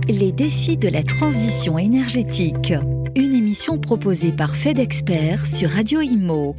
Les défis de la transition énergétique. Une émission proposée par FedExpert sur Radio Imo.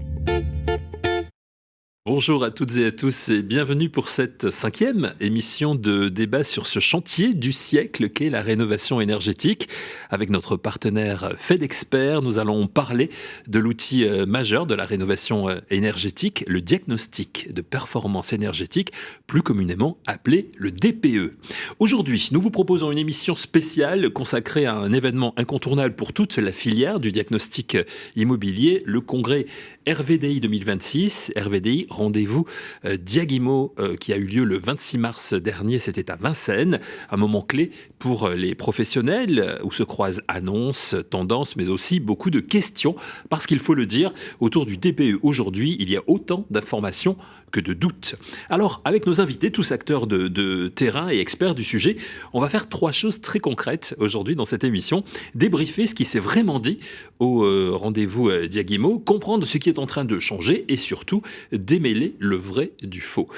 Bonjour à toutes et à tous et bienvenue pour cette 5e émission de débat sur ce chantier du siècle qu'est la rénovation énergétique. Avec notre partenaire FedExpert, nous allons parler de l'outil majeur de la rénovation énergétique, le diagnostic de performance énergétique, plus communément appelé le DPE. Aujourd'hui, nous vous proposons une émission spéciale consacrée à un événement incontournable pour toute la filière du diagnostic immobilier, le congrès RVDI 2026, RVDI rendez-vous Diag-Imo qui a eu lieu le 26 mars dernier, c'était à Vincennes, un moment clé pour les professionnels où se croisent annonces, tendances, mais aussi beaucoup de questions, parce qu'il faut le dire, autour du DPE aujourd'hui, il y a autant d'informations que de doutes. Alors, avec nos invités, tous acteurs de terrain et experts du sujet, on va faire 3 choses très concrètes aujourd'hui dans cette émission. Débriefer ce qui s'est vraiment dit au rendez-vous Diag-Imo, comprendre ce qui est en train de changer et surtout démêler le vrai du faux.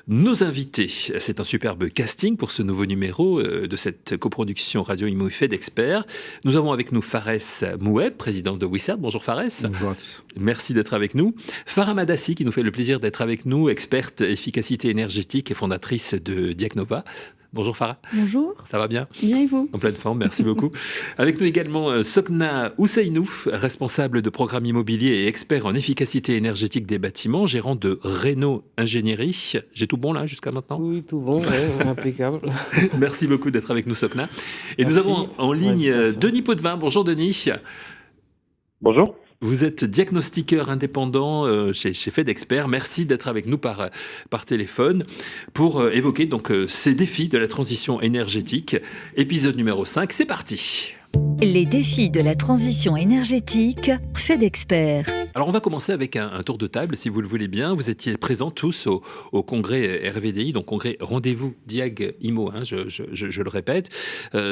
Nos invités, c'est un superbe casting pour ce nouveau numéro de cette coproduction Radio Imo FedExpert. Nous avons avec nous Fares Moueb, président de WICERT. Bonjour Fares. Bonjour à tous. Merci d'être avec nous. Farah Madassi qui nous fait le plaisir d'être avec nous, experte efficacité énergétique et fondatrice de Diagnova. Bonjour Farah. Bonjour. Ça va bien ? Bien et vous ? En pleine forme, merci beaucoup. Avec nous également Sokna Ousseinou, responsable de programme immobilier et expert en efficacité énergétique des bâtiments, gérant de Réno Ingénierie. J'ai tout bon là jusqu'à maintenant ? Oui, tout bon, ouais, impeccable. Merci beaucoup d'être avec nous Sokna. Et Merci. Nous avons en ligne Denis Potvin. Bonjour Denis. Bonjour. Vous êtes diagnostiqueur indépendant chez FedExpert. Merci d'être avec nous par téléphone pour évoquer donc ces défis de la transition énergétique. Épisode numéro 5, c'est parti. Les défis de la transition énergétique, FedExpert. Alors on va commencer avec un tour de table, si vous le voulez bien. Vous étiez présents tous au congrès RVDI, donc congrès Rendez-vous Diag-Imo, je le répète.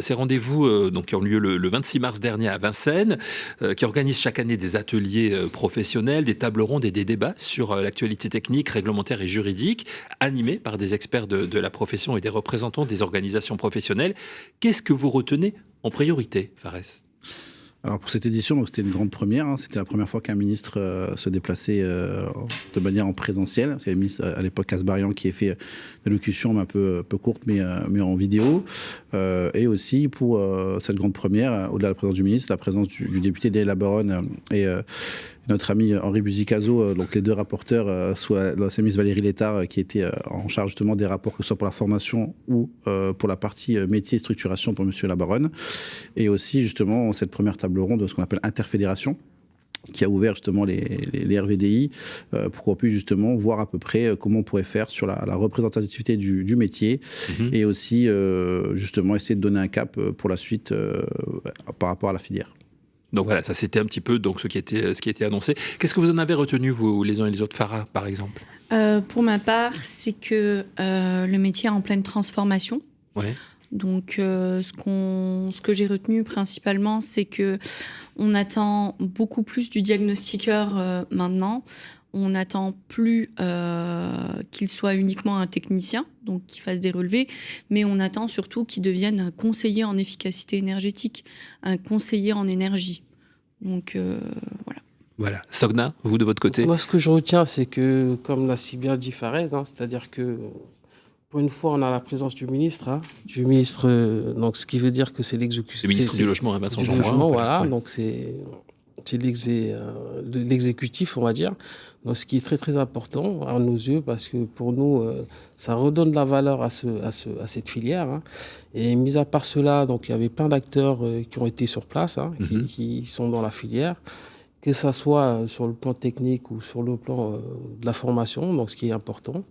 Ces rendez-vous donc, qui ont lieu le 26 mars dernier à Vincennes, qui organisent chaque année des ateliers professionnels, des tables rondes et des débats sur l'actualité technique, réglementaire et juridique, animés par des experts de la profession et des représentants des organisations professionnelles. Qu'est-ce que vous retenez en priorité, Fares ? Alors pour cette édition, donc c'était une grande première. C'était la première fois qu'un ministre se déplaçait de manière en présentiel. Il y avait le ministre à l'époque Kasbarian qui a fait une allocution un peu courte, mais en vidéo. Et aussi pour cette grande première, au-delà de la présence du ministre, la présence du député Della Baronne et notre ami Henri Buzicazo, donc les deux rapporteurs, soit l'ancien ministre Valérie Létard, qui était en charge justement des rapports, que ce soit pour la formation ou pour la partie métier et structuration pour monsieur Labaronne. Et aussi justement cette première table ronde de ce qu'on appelle interfédération, qui a ouvert justement les RVDI pour qu'on puisse justement voir à peu près comment on pourrait faire sur la représentativité du métier et aussi justement essayer de donner un cap pour la suite par rapport à la filière. Donc voilà, ça c'était un petit peu donc, ce qui était annoncé. Qu'est-ce que vous en avez retenu, vous, les uns et les autres, Farah, par exemple ? Pour ma part, c'est que le métier est en pleine transformation. Ouais. Donc, ce que j'ai retenu principalement, c'est que on attend beaucoup plus du diagnostiqueur maintenant. On n'attend plus qu'il soit uniquement un technicien, donc qu'il fasse des relevés, mais on attend surtout qu'il devienne un conseiller en efficacité énergétique, un conseiller en énergie. Donc, voilà. Voilà. Sogna, vous de votre côté ? Moi, ce que je retiens, c'est que, comme l'a si bien dit Fares, c'est-à-dire que pour une fois, on a la présence du ministre, donc ce qui veut dire que c'est l'exécutif. Le ministre du Logement, Vincent Jeanbrun. Du Logement, voilà, ouais. donc c'est l'exécutif, on va dire. Donc, ce qui est très, très important à nos yeux, parce que pour nous, ça redonne de la valeur à cette filière. Et mis à part cela, donc, il y avait plein d'acteurs qui ont été sur place, qui sont dans la filière, que ça soit sur le plan technique ou sur le plan de la formation, donc ce qui est important.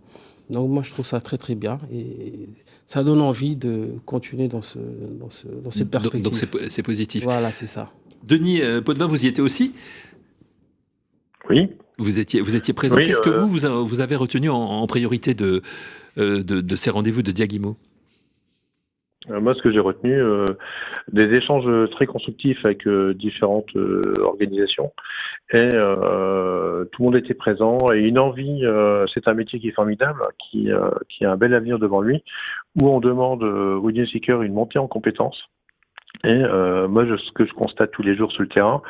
Donc moi, je trouve ça très, très bien. Et ça donne envie de continuer dans cette perspective. Donc c'est positif. Voilà, c'est ça. Denis Potvin, vous y étiez aussi ? Oui. Vous étiez présent. Oui, Qu'est-ce que vous avez retenu en priorité de ces rendez-vous de Diag-Imo ? Moi, ce que j'ai retenu, des échanges très constructifs avec différentes organisations. Et tout le monde était présent et une envie, c'est un métier qui est formidable, qui a un bel avenir devant lui, où on demande aux diagnostiqueurs une montée en compétences Et moi, ce que je constate tous les jours sur le terrain,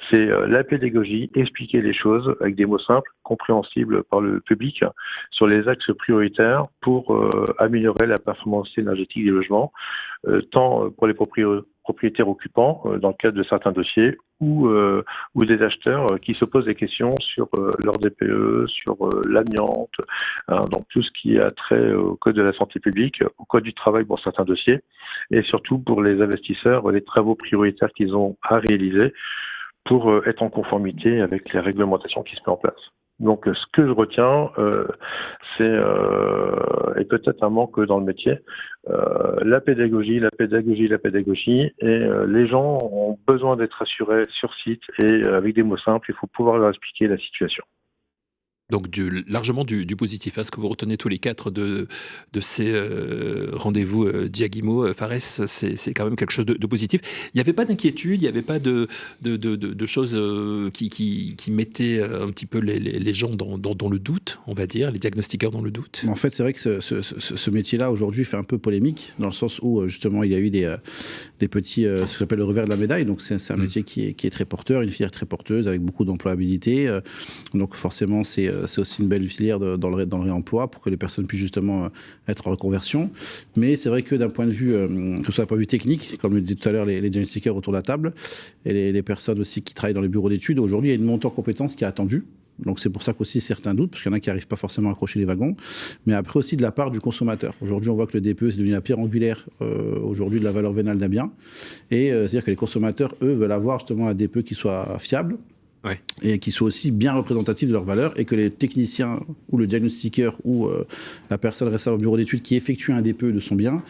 c'est la pédagogie, expliquer les choses avec des mots simples, compréhensibles par le public, sur les axes prioritaires pour améliorer la performance énergétique des logements, tant pour les propriétaires occupants dans le cadre de certains dossiers ou des acheteurs qui se posent des questions sur leur DPE, sur l'amiante, donc tout ce qui a trait au code de la santé publique, au code du travail pour certains dossiers, et surtout pour les investisseurs, les travaux prioritaires qu'ils ont à réaliser pour être en conformité avec les réglementations qui se mettent en place. Donc, ce que je retiens, c'est, et peut-être un manque dans le métier, la pédagogie, et les gens ont besoin d'être assurés sur site et avec des mots simples, il faut pouvoir leur expliquer la situation. Donc largement du positif. Ce que vous retenez tous les quatre de ces rendez-vous Diagimo, Fares, c'est quand même quelque chose de positif. Il n'y avait pas d'inquiétude, il n'y avait pas de choses qui mettaient un petit peu les gens dans le doute, on va dire, les diagnostiqueurs dans le doute. En fait, c'est vrai que ce métier-là, aujourd'hui, fait un peu polémique, dans le sens où, justement, il y a eu des petits, ce que j'appelle le revers de la médaille. Donc, c'est un métier qui est très porteur, une filière très porteuse, avec beaucoup d'employabilité. Donc, forcément, c'est aussi une belle filière dans le réemploi pour que les personnes puissent justement être en reconversion. Mais c'est vrai que d'un point de vue, que ce soit d'un point de vue technique, comme le disait tout à l'heure les diagnostiqueurs autour de la table, et les personnes aussi qui travaillent dans les bureaux d'études, aujourd'hui, il y a une montée en compétences qui est attendue. Donc c'est pour ça qu'aussi certains doutent, parce qu'il y en a qui n'arrivent pas forcément à accrocher les wagons, mais après aussi de la part du consommateur. Aujourd'hui, on voit que le DPE, c'est devenu la pierre angulaire aujourd'hui de la valeur vénale d'un bien. Et c'est-à-dire que les consommateurs, eux, veulent avoir justement un DPE qui soit fiable, ouais, et qui soit aussi bien représentatif de leur valeur, et que les techniciens ou le diagnostiqueur ou la personne responsable au bureau d'études qui effectue un DPE de son bien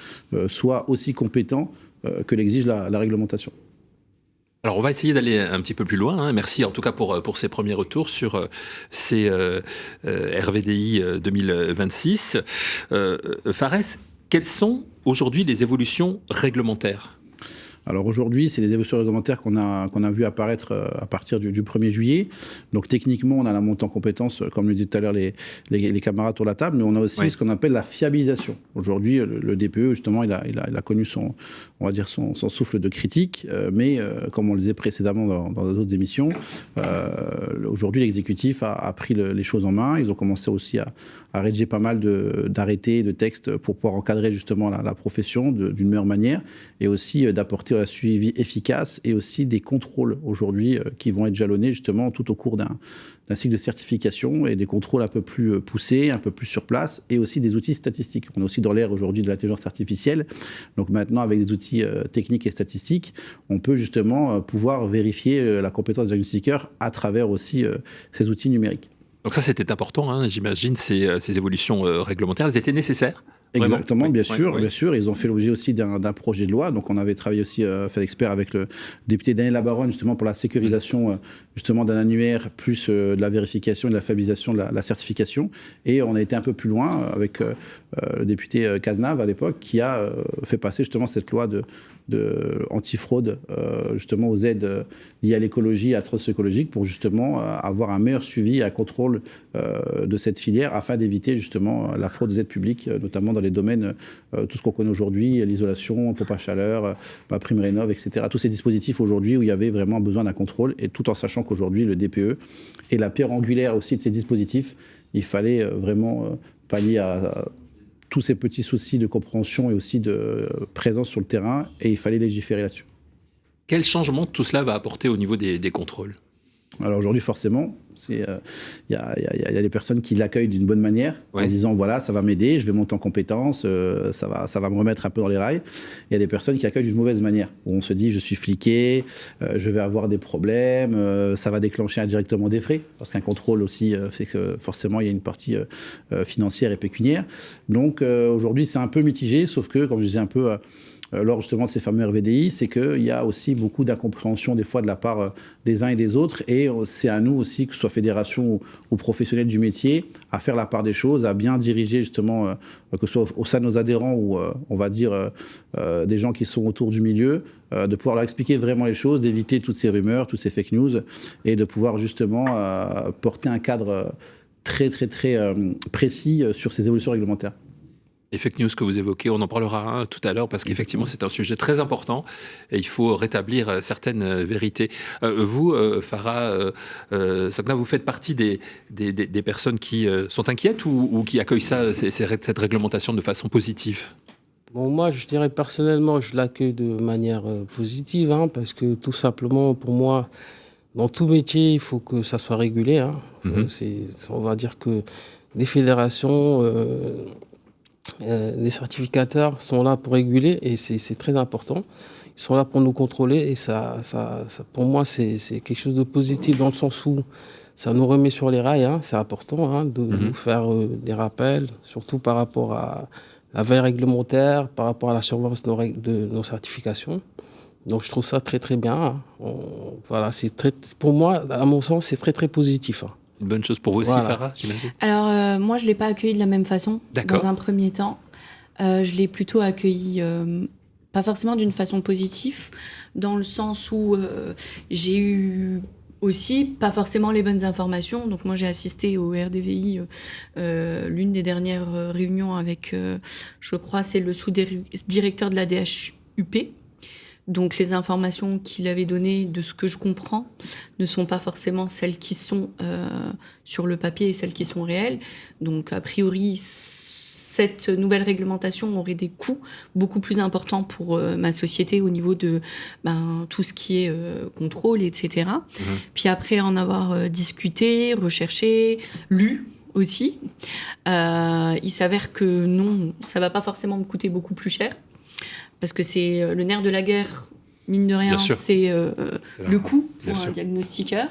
soit aussi compétent que l'exige la réglementation. Alors, on va essayer d'aller un petit peu plus loin. Merci en tout cas pour ces premiers retours sur ces RVDI 2026. Fares, quelles sont aujourd'hui les évolutions réglementaires ? Alors aujourd'hui, c'est les évolutions réglementaires qu'on a vu apparaître à partir du 1er juillet. Donc techniquement, on a la montée en compétences, comme le disaient tout à l'heure les camarades autour de la table, mais on a aussi ce qu'on appelle la fiabilisation. Aujourd'hui, le DPE, justement, il a connu son souffle de critique, mais comme on le disait précédemment dans d'autres émissions, aujourd'hui, l'exécutif a pris les choses en main. Ils ont commencé aussi à rédiger pas mal d'arrêtés, de textes pour pouvoir encadrer justement la profession d'une meilleure manière, et aussi d'apporter un suivi efficace et aussi des contrôles aujourd'hui qui vont être jalonnés justement tout au cours d'un cycle de certification, et des contrôles un peu plus poussés, un peu plus sur place, et aussi des outils statistiques. On est aussi dans l'ère aujourd'hui de l'intelligence artificielle. Donc maintenant, avec des outils techniques et statistiques, on peut justement pouvoir vérifier la compétence des diagnostiqueurs à travers aussi ces outils numériques. Donc ça, c'était important, j'imagine, ces évolutions réglementaires, elles étaient nécessaires. Exactement, oui, bien sûr. Ils ont fait l'objet aussi d'un projet de loi. Donc, on avait travaillé aussi, FedExpert, avec le député Daniel Labaronne, justement, pour la sécurisation justement d'un annuaire, plus de la vérification et de la fiabilisation de la certification. Et on a été un peu plus loin avec le député Cazenave, à l'époque, qui a fait passer justement cette loi de antifraude justement aux aides liées à l'écologie, à la transition écologique, pour justement avoir un meilleur suivi et un contrôle de cette filière, afin d'éviter justement la fraude aux aides publiques, notamment dans les domaines, tout ce qu'on connaît aujourd'hui, l'isolation, pompe à chaleur, prime rénov', etc. Tous ces dispositifs aujourd'hui où il y avait vraiment besoin d'un contrôle, et tout en sachant qu'aujourd'hui le DPE est la pierre angulaire aussi de ces dispositifs. Il fallait vraiment pallier à tous ces petits soucis de compréhension et aussi de présence sur le terrain, et il fallait légiférer là-dessus. Quel changement tout cela va apporter au niveau des contrôles ? Alors aujourd'hui, forcément, il y a des personnes qui l'accueillent d'une bonne manière, en disant voilà, ça va m'aider, je vais monter en compétences, ça va me remettre un peu dans les rails. Il y a des personnes qui l'accueillent d'une mauvaise manière, où on se dit je suis fliqué, je vais avoir des problèmes, ça va déclencher indirectement des frais, parce qu'un contrôle aussi fait que forcément il y a une partie financière et pécuniaire. Donc aujourd'hui, c'est un peu mitigé, sauf que, comme je disais un peu lors justement de ces fameux RVDI, c'est qu'il y a aussi beaucoup d'incompréhension des fois de la part des uns et des autres, et c'est à nous aussi, que ce soit fédération ou professionnels du métier, à faire la part des choses, à bien diriger justement, que ce soit au sein de nos adhérents ou on va dire des gens qui sont autour du milieu, de pouvoir leur expliquer vraiment les choses, d'éviter toutes ces rumeurs, toutes ces fake news, et de pouvoir justement porter un cadre très précis sur ces évolutions réglementaires. Les fake news que vous évoquez, on en parlera tout à l'heure parce qu'effectivement c'est un sujet très important et il faut rétablir certaines vérités. Vous, Farah Sogna, vous faites partie des personnes qui sont inquiètes ou qui accueillent cette réglementation de façon positive? Bon, moi, je dirais personnellement, je l'accueille de manière positive, parce que tout simplement, pour moi, dans tout métier, il faut que ça soit régulé. On va dire que les fédérations, les certificateurs sont là pour réguler et c'est très important. Ils sont là pour nous contrôler et ça pour moi, c'est quelque chose de positif dans le sens où ça nous remet sur les rails. C'est important de nous faire des rappels, surtout par rapport à la veille réglementaire, par rapport à la surveillance de nos certifications. Donc je trouve ça très très bien. Voilà, pour moi, à mon sens, c'est très très positif. Une bonne chose pour vous aussi, Farah, j'imagine. Alors, moi, je ne l'ai pas accueilli de la même façon. Dans un premier temps. Je l'ai plutôt accueilli, pas forcément d'une façon positive, dans le sens où j'ai eu aussi pas forcément les bonnes informations. Donc moi, j'ai assisté au RDVI, l'une des dernières réunions avec, je crois, c'est le sous-directeur de la DHUP. Donc les informations qu'il avait données, de ce que je comprends, ne sont pas forcément celles qui sont sur le papier et celles qui sont réelles. Donc a priori, cette nouvelle réglementation aurait des coûts beaucoup plus importants pour ma société au niveau de tout ce qui est contrôle, etc. Puis après en avoir discuté, recherché, lu aussi, il s'avère que non, ça ne va pas forcément me coûter beaucoup plus cher. Parce que c'est le nerf de la guerre, mine de rien, c'est le coût pour un diagnostiqueur.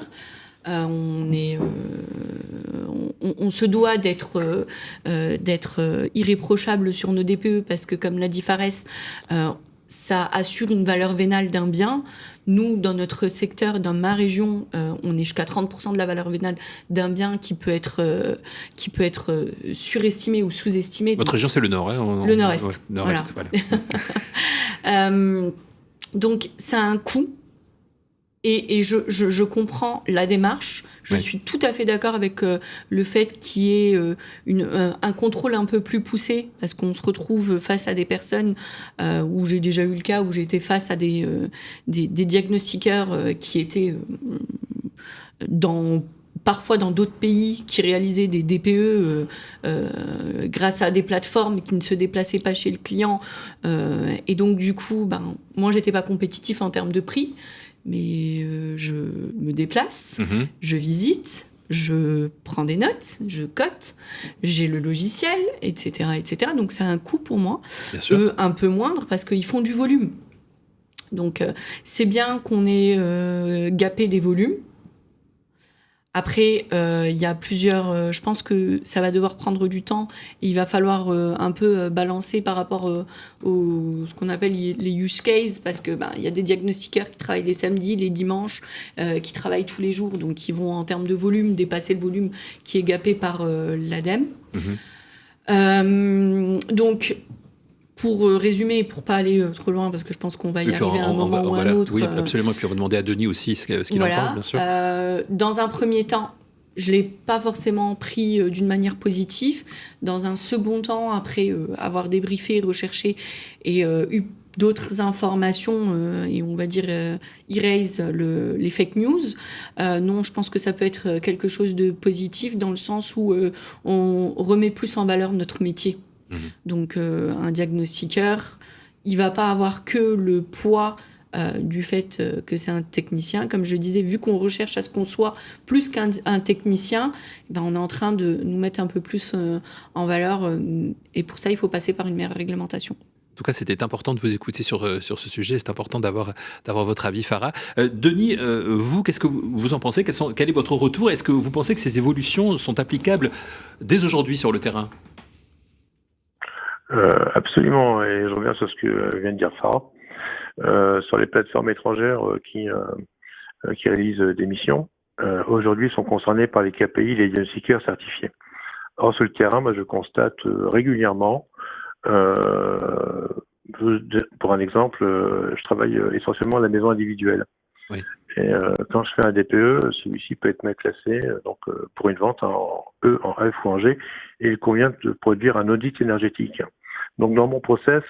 On se doit d'être irréprochable sur nos DPE parce que, comme l'a dit Fares, ça assure une valeur vénale d'un bien. Nous, dans notre secteur, dans ma région, on est jusqu'à 30% de la valeur vénale d'un bien qui peut être surestimé ou sous-estimé. Votre région, c'est le Nord, le Nord-Est. Ouais, Nord-Est, voilà. Donc, ça a un coût. Et je comprends la démarche. Je suis tout à fait d'accord avec le fait qu'il y ait un contrôle un peu plus poussé, parce qu'on se retrouve face à des personnes où j'ai déjà eu le cas, où j'ai été face à des diagnostiqueurs qui étaient parfois dans d'autres pays, qui réalisaient des DPE grâce à des plateformes qui ne se déplaçaient pas chez le client. Et donc, du coup, moi, j'étais pas compétitif en termes de prix. Mais je me déplace, je visite, je prends des notes, je cote, j'ai le logiciel, etc., etc. Donc, ça a un coût pour moi, un peu moindre, parce qu'ils font du volume. Donc, c'est bien qu'on ait gappé des volumes. Après, il y a plusieurs... je pense que ça va devoir prendre du temps. Il va falloir un peu balancer par rapport ce qu'on appelle les use cases, parce que y a des diagnostiqueurs qui travaillent les samedis, les dimanches, qui travaillent tous les jours, donc qui vont, en termes de volume, dépasser le volume qui est gappé par l'ADEME. Donc... Pour résumer, pour ne pas aller trop loin, parce que je pense qu'on va y arriver à un moment ou à un autre. Oui, absolument. Et puis on va demander à Denis aussi ce qu'il en pense, bien sûr. Dans un premier temps, je ne l'ai pas forcément pris d'une manière positive. Dans un second temps, après avoir débriefé, recherché et eu d'autres informations, et on va dire erase les fake news, non, je pense que ça peut être quelque chose de positif dans le sens où on remet plus en valeur notre métier. Donc un diagnostiqueur, il va pas avoir que le poids du fait que c'est un technicien. Comme je disais, vu qu'on recherche à ce qu'on soit plus qu'un technicien, on est en train de nous mettre un peu plus en valeur, et pour ça il faut passer par une meilleure réglementation. En tout cas, c'était important de vous écouter sur ce sujet. C'est important d'avoir votre avis, Farah. Denis, vous, qu'est-ce que vous en pensez ? Quel est votre retour ? Est-ce que vous pensez que ces évolutions sont applicables dès aujourd'hui sur le terrain ? Absolument, et je reviens sur ce que vient de dire Farah. Sur les plateformes étrangères qui réalisent des missions, aujourd'hui sont concernés par les KPI, les diagnostiqueurs certifiés. Or, sur le terrain, moi, je constate régulièrement, pour un exemple, je travaille essentiellement à la maison individuelle. Oui. Et quand je fais un DPE, celui-ci peut être mal classé pour une vente en E, en F ou en G, et il convient de produire un audit énergétique. Donc dans mon process,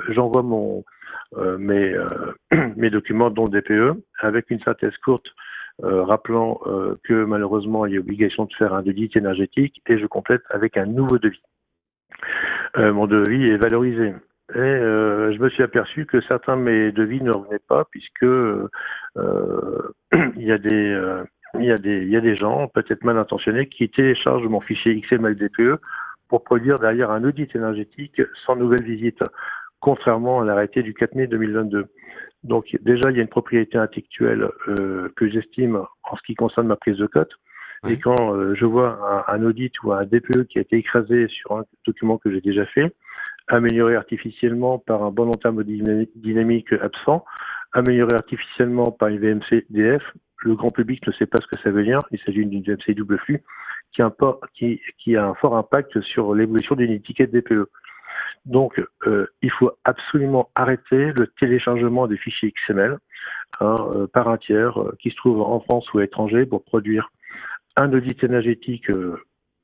j'envoie mes documents, dont le DPE, avec une synthèse courte rappelant que malheureusement il y a obligation de faire un audit énergétique, et je complète avec un nouveau devis. Mon devis est valorisé. Et je me suis aperçu que certains de mes devis ne revenaient pas, puisque il y a des gens, peut-être mal intentionnés, qui téléchargent mon fichier XML DPE pour produire derrière un audit énergétique sans nouvelle visite, contrairement à l'arrêté du 4 mai 2022. Donc déjà, il y a une propriété intellectuelle que j'estime en ce qui concerne ma prise de cote. Ouais. Et quand je vois un audit ou un DPE qui a été écrasé sur un document que j'ai déjà fait, amélioré artificiellement par un bon entame dynamique absent, amélioré artificiellement par une VMC DF, le grand public ne sait pas ce que ça veut dire. Il s'agit d'une VMC double flux qui a un fort impact sur l'évolution d'une étiquette DPE. Donc, il faut absolument arrêter le téléchargement des fichiers XML par un tiers qui se trouve en France ou à l'étranger pour produire un audit énergétique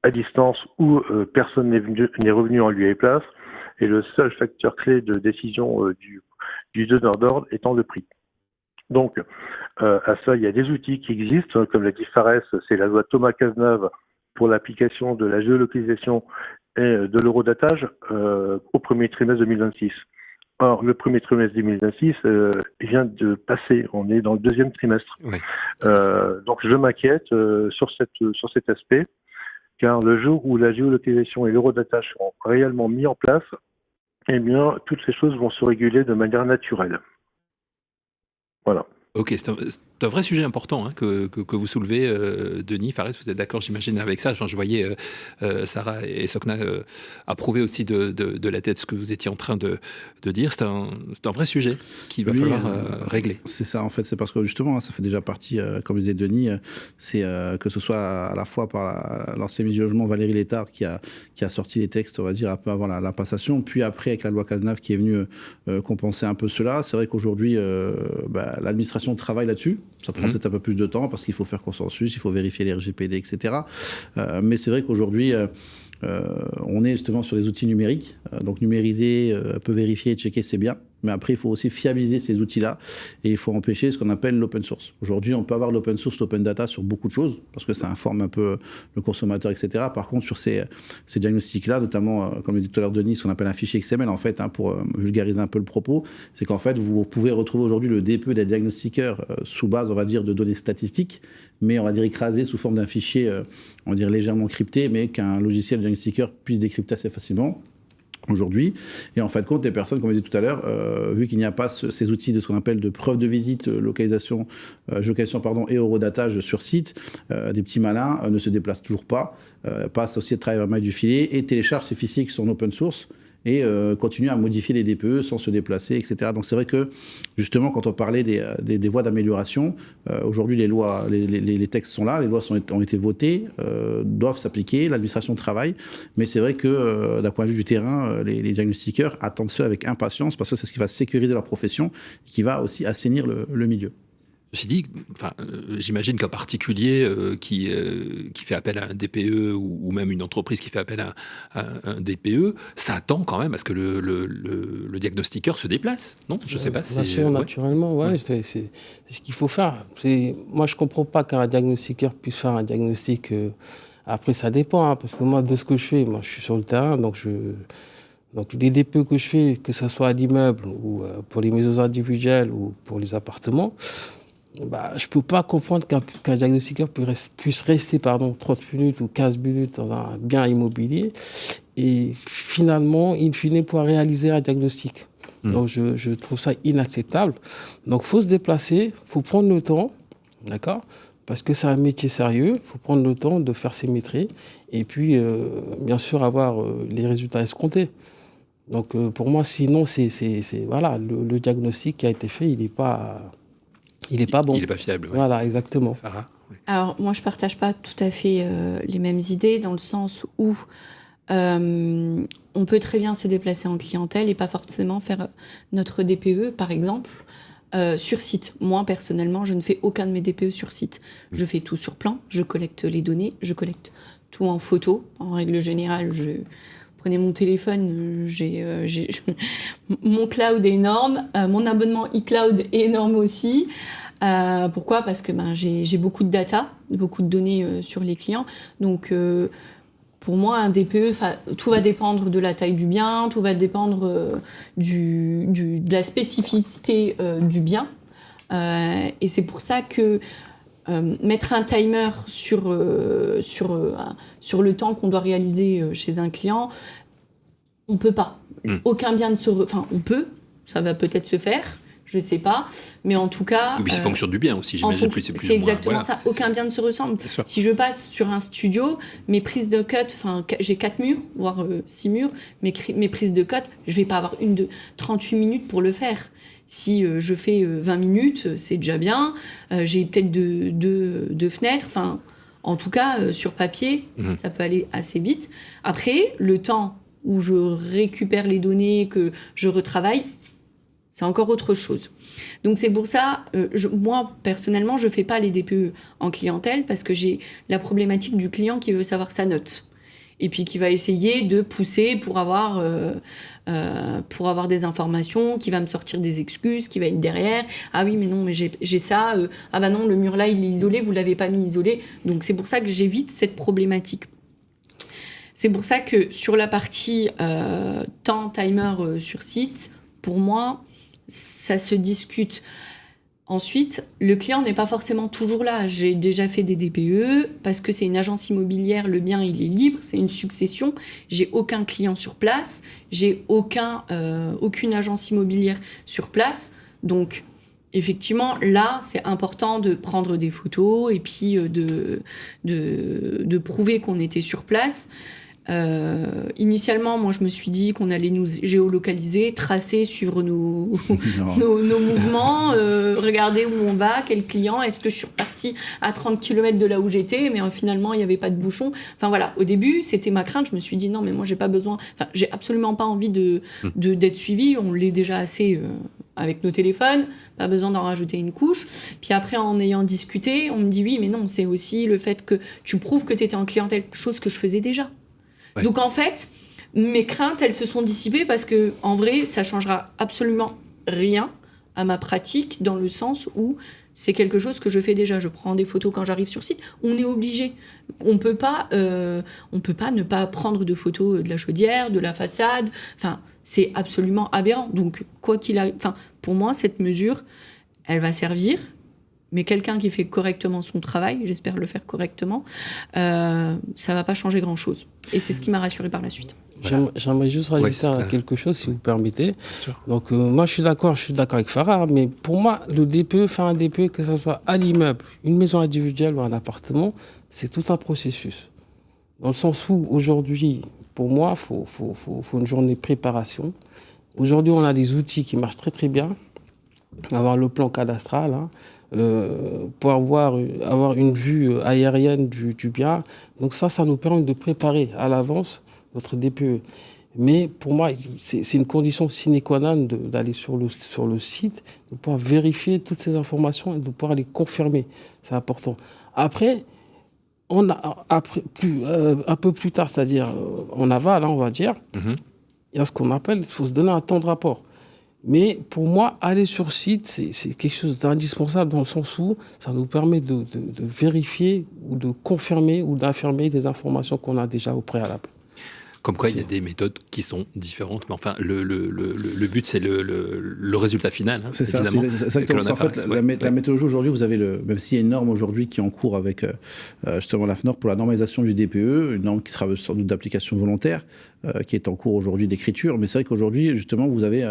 à distance où personne n'est revenu en lieu et place, et le seul facteur clé de décision du donneur d'ordre étant le prix. Donc, à ça, il y a des outils qui existent, comme l'a dit Fares, c'est la loi Thomas Cazeneuve pour l'application de la géolocalisation et de l'eurodatage au premier trimestre 2026. Or, le premier trimestre 2026 vient de passer, on est dans le deuxième trimestre. Oui. Donc, je m'inquiète sur cet aspect, car le jour où la géolocalisation et l'eurodatage seront réellement mis en place, eh bien, toutes ces choses vont se réguler de manière naturelle. Voilà. Ok, c'est un vrai sujet important hein, que vous soulevez, Denis. Fares, vous êtes d'accord, j'imagine, avec ça. Enfin, je voyais Sarah et Sokna approuver aussi de la tête ce que vous étiez en train de dire. C'est un vrai sujet qu'il va falloir régler. C'est ça, en fait. C'est parce que justement, ça fait déjà partie, comme disait Denis, c'est que ce soit à la fois par l'ancien ministre du Logement, Valérie Létard, qui a sorti les textes, on va dire, un peu avant la passation, puis après avec la loi Cazeneuve qui est venue compenser un peu cela. C'est vrai qu'aujourd'hui, l'administration travaille là-dessus. Ça prend peut-être un peu plus de temps parce qu'il faut faire consensus, il faut vérifier les RGPD, etc. Mais c'est vrai qu'aujourd'hui, on est justement sur des outils numériques. Donc numériser, peut vérifier et checker, c'est bien. Mais après, il faut aussi fiabiliser ces outils-là et il faut empêcher ce qu'on appelle l'open source. Aujourd'hui, on peut avoir l'open source, l'open data sur beaucoup de choses parce que ça informe un peu le consommateur, etc. Par contre, sur ces diagnostics-là, notamment, comme le dit tout à l'heure Denis, ce qu'on appelle un fichier XML, en fait, pour vulgariser un peu le propos, c'est qu'en fait, vous pouvez retrouver aujourd'hui le DPE des diagnostiqueurs sous base, on va dire, de données statistiques, mais on va dire écrasé sous forme d'un fichier, on va dire légèrement crypté, mais qu'un logiciel diagnostiqueur puisse décrypter assez facilement aujourd'hui. Et en fin de compte, les personnes, comme je disais tout à l'heure, vu qu'il n'y a pas ces outils de ce qu'on appelle de preuve de visite, géolocalisation et eurodatage sur site, des petits malins ne se déplacent toujours pas, passent aussi de travail à maille du filet et téléchargent ces fichiers qui sont en open source et continuent à modifier les DPE sans se déplacer, etc. Donc c'est vrai que, justement, quand on parlait des voies d'amélioration, aujourd'hui les textes sont là, les lois ont été votées, doivent s'appliquer, l'administration travaille, mais c'est vrai que, d'un point de vue du terrain, les diagnostiqueurs attendent ça avec impatience, parce que c'est ce qui va sécuriser leur profession, et qui va aussi assainir le milieu. Ceci dit, j'imagine qu'un particulier qui fait appel à un DPE ou même une entreprise qui fait appel à un DPE s'attend quand même à ce que le diagnostiqueur se déplace, non ? Je ne sais pas. Bien sûr, naturellement, ouais. C'est ce qu'il faut faire. Moi, je ne comprends pas qu'un diagnostiqueur puisse faire un diagnostic. Après, ça dépend, hein, parce que moi, de ce que je fais, moi, je suis sur le terrain, donc les DPE que je fais, que ce soit à l'immeuble ou pour les maisons individuelles ou pour les appartements, je ne peux pas comprendre qu'un diagnostiqueur puisse rester 30 minutes ou 15 minutes dans un bien immobilier et finalement, in fine, pouvoir réaliser un diagnostic. Donc, je trouve ça inacceptable. Donc, il faut se déplacer, il faut prendre le temps, d'accord ? Parce que c'est un métier sérieux, il faut prendre le temps de faire ses métiers et puis, bien sûr, avoir les résultats escomptés. Donc, pour moi, sinon, le diagnostic qui a été fait, il n'est pas bon. Il n'est pas fiable. Ouais. Voilà, exactement. Farah, oui. Alors, moi, je ne partage pas tout à fait les mêmes idées, dans le sens où on peut très bien se déplacer en clientèle et pas forcément faire notre DPE, par exemple, sur site. Moi, personnellement, je ne fais aucun de mes DPE sur site. Je fais tout sur plan, je collecte les données, je collecte tout en photo. En règle générale, vous prenez mon téléphone, mon cloud est énorme, mon abonnement iCloud est énorme aussi. Pourquoi ? Parce que j'ai beaucoup de data, beaucoup de données sur les clients. Donc, pour moi, un DPE, tout va dépendre de la taille du bien, tout va dépendre de la spécificité du bien. Et c'est pour ça que mettre un timer sur le temps qu'on doit réaliser chez un client, on ne peut pas. Aucun bien ne se... on peut, ça va peut-être se faire, je ne sais pas, mais en tout cas... Oui, c'est fonction du bien aussi, j'imagine. C'est exactement ça, aucun bien ne se ressemble. Si je passe sur un studio, mes prises de cut, j'ai 4 murs, voire 6 murs, mes prises de cut, je ne vais pas avoir une de 38 minutes pour le faire. Si je fais 20 minutes, c'est déjà bien. J'ai peut-être deux fenêtres. En tout cas, sur papier, ça peut aller assez vite. Après, le temps où je récupère les données, que je retravaille, c'est encore autre chose. Donc c'est pour ça, moi, personnellement, je ne fais pas les DPE en clientèle parce que j'ai la problématique du client qui veut savoir sa note. Et puis qui va essayer de pousser pour avoir des informations, qui va me sortir des excuses, qui va être derrière. Ah oui, mais non, mais j'ai ça. Ah bah non, le mur là, il est isolé, vous ne l'avez pas mis isolé. Donc c'est pour ça que j'évite cette problématique. C'est pour ça que sur la partie temps, timer sur site, pour moi, ça se discute. Ensuite, le client n'est pas forcément toujours là. J'ai déjà fait des DPE parce que c'est une agence immobilière, le bien il est libre, c'est une succession. J'ai aucun client sur place, j'ai aucune agence immobilière sur place. Donc, effectivement, là, c'est important de prendre des photos et puis de prouver qu'on était sur place. Initialement, moi, je me suis dit qu'on allait nous géolocaliser, tracer, suivre nos mouvements, regarder où on va, quel client, est-ce que je suis repartie à 30 km de là où j'étais, mais finalement, il n'y avait pas de bouchon. Enfin voilà, au début, c'était ma crainte. Je me suis dit non, mais moi, j'ai pas besoin, j'ai absolument pas envie d'être suivie. On l'est déjà assez avec nos téléphones, pas besoin d'en rajouter une couche. Puis après, en ayant discuté, on me dit oui, mais non, c'est aussi le fait que tu prouves que tu étais en clientèle, chose que je faisais déjà. Ouais. Donc en fait, mes craintes, elles se sont dissipées parce que en vrai, ça changera absolument rien à ma pratique dans le sens où c'est quelque chose que je fais déjà. Je prends des photos quand j'arrive sur site. On est obligé. On peut pas ne pas prendre de photos de la chaudière, de la façade. Enfin, c'est absolument aberrant. Donc quoi qu'il arrive, pour moi, cette mesure, elle va servir. Mais quelqu'un qui fait correctement son travail, j'espère le faire correctement, ça va pas changer grand-chose. Et c'est ce qui m'a rassurée par la suite. Voilà. J'aimerais juste rajouter quelque chose, si vous permettez. Donc, moi, je suis d'accord avec Farah, mais pour moi, le DPE, faire un DPE, que ce soit à l'immeuble, une maison individuelle ou un appartement, c'est tout un processus. Dans le sens où, aujourd'hui, pour moi, il faut une journée de préparation. Aujourd'hui, on a des outils qui marchent très, très bien. Avoir le plan cadastral, pour avoir une vue aérienne du bien. Donc ça nous permet de préparer à l'avance notre DPE. Mais pour moi, c'est une condition sine qua non d'aller sur le site, de pouvoir vérifier toutes ces informations et de pouvoir les confirmer. C'est important. Après, un peu plus tard, c'est-à-dire en aval, on va dire, il y a ce qu'on appelle, il faut se donner un temps de rapport. Mais pour moi, aller sur site, c'est quelque chose d'indispensable dans le sens où ça nous permet de vérifier ou de confirmer ou d'affirmer des informations qu'on a déjà au préalable. Comme quoi, il y a des méthodes qui sont différentes, mais enfin, le but, c'est le résultat final. Hein, c'est ça, c'est exactement ça. En fait, la méthodologie aujourd'hui, vous avez même s'il y a une norme aujourd'hui qui est en cours avec justement l'AFNOR pour la normalisation du DPE, une norme qui sera sans doute d'application volontaire, qui est en cours aujourd'hui d'écriture. Mais c'est vrai qu'aujourd'hui, justement, vous avez,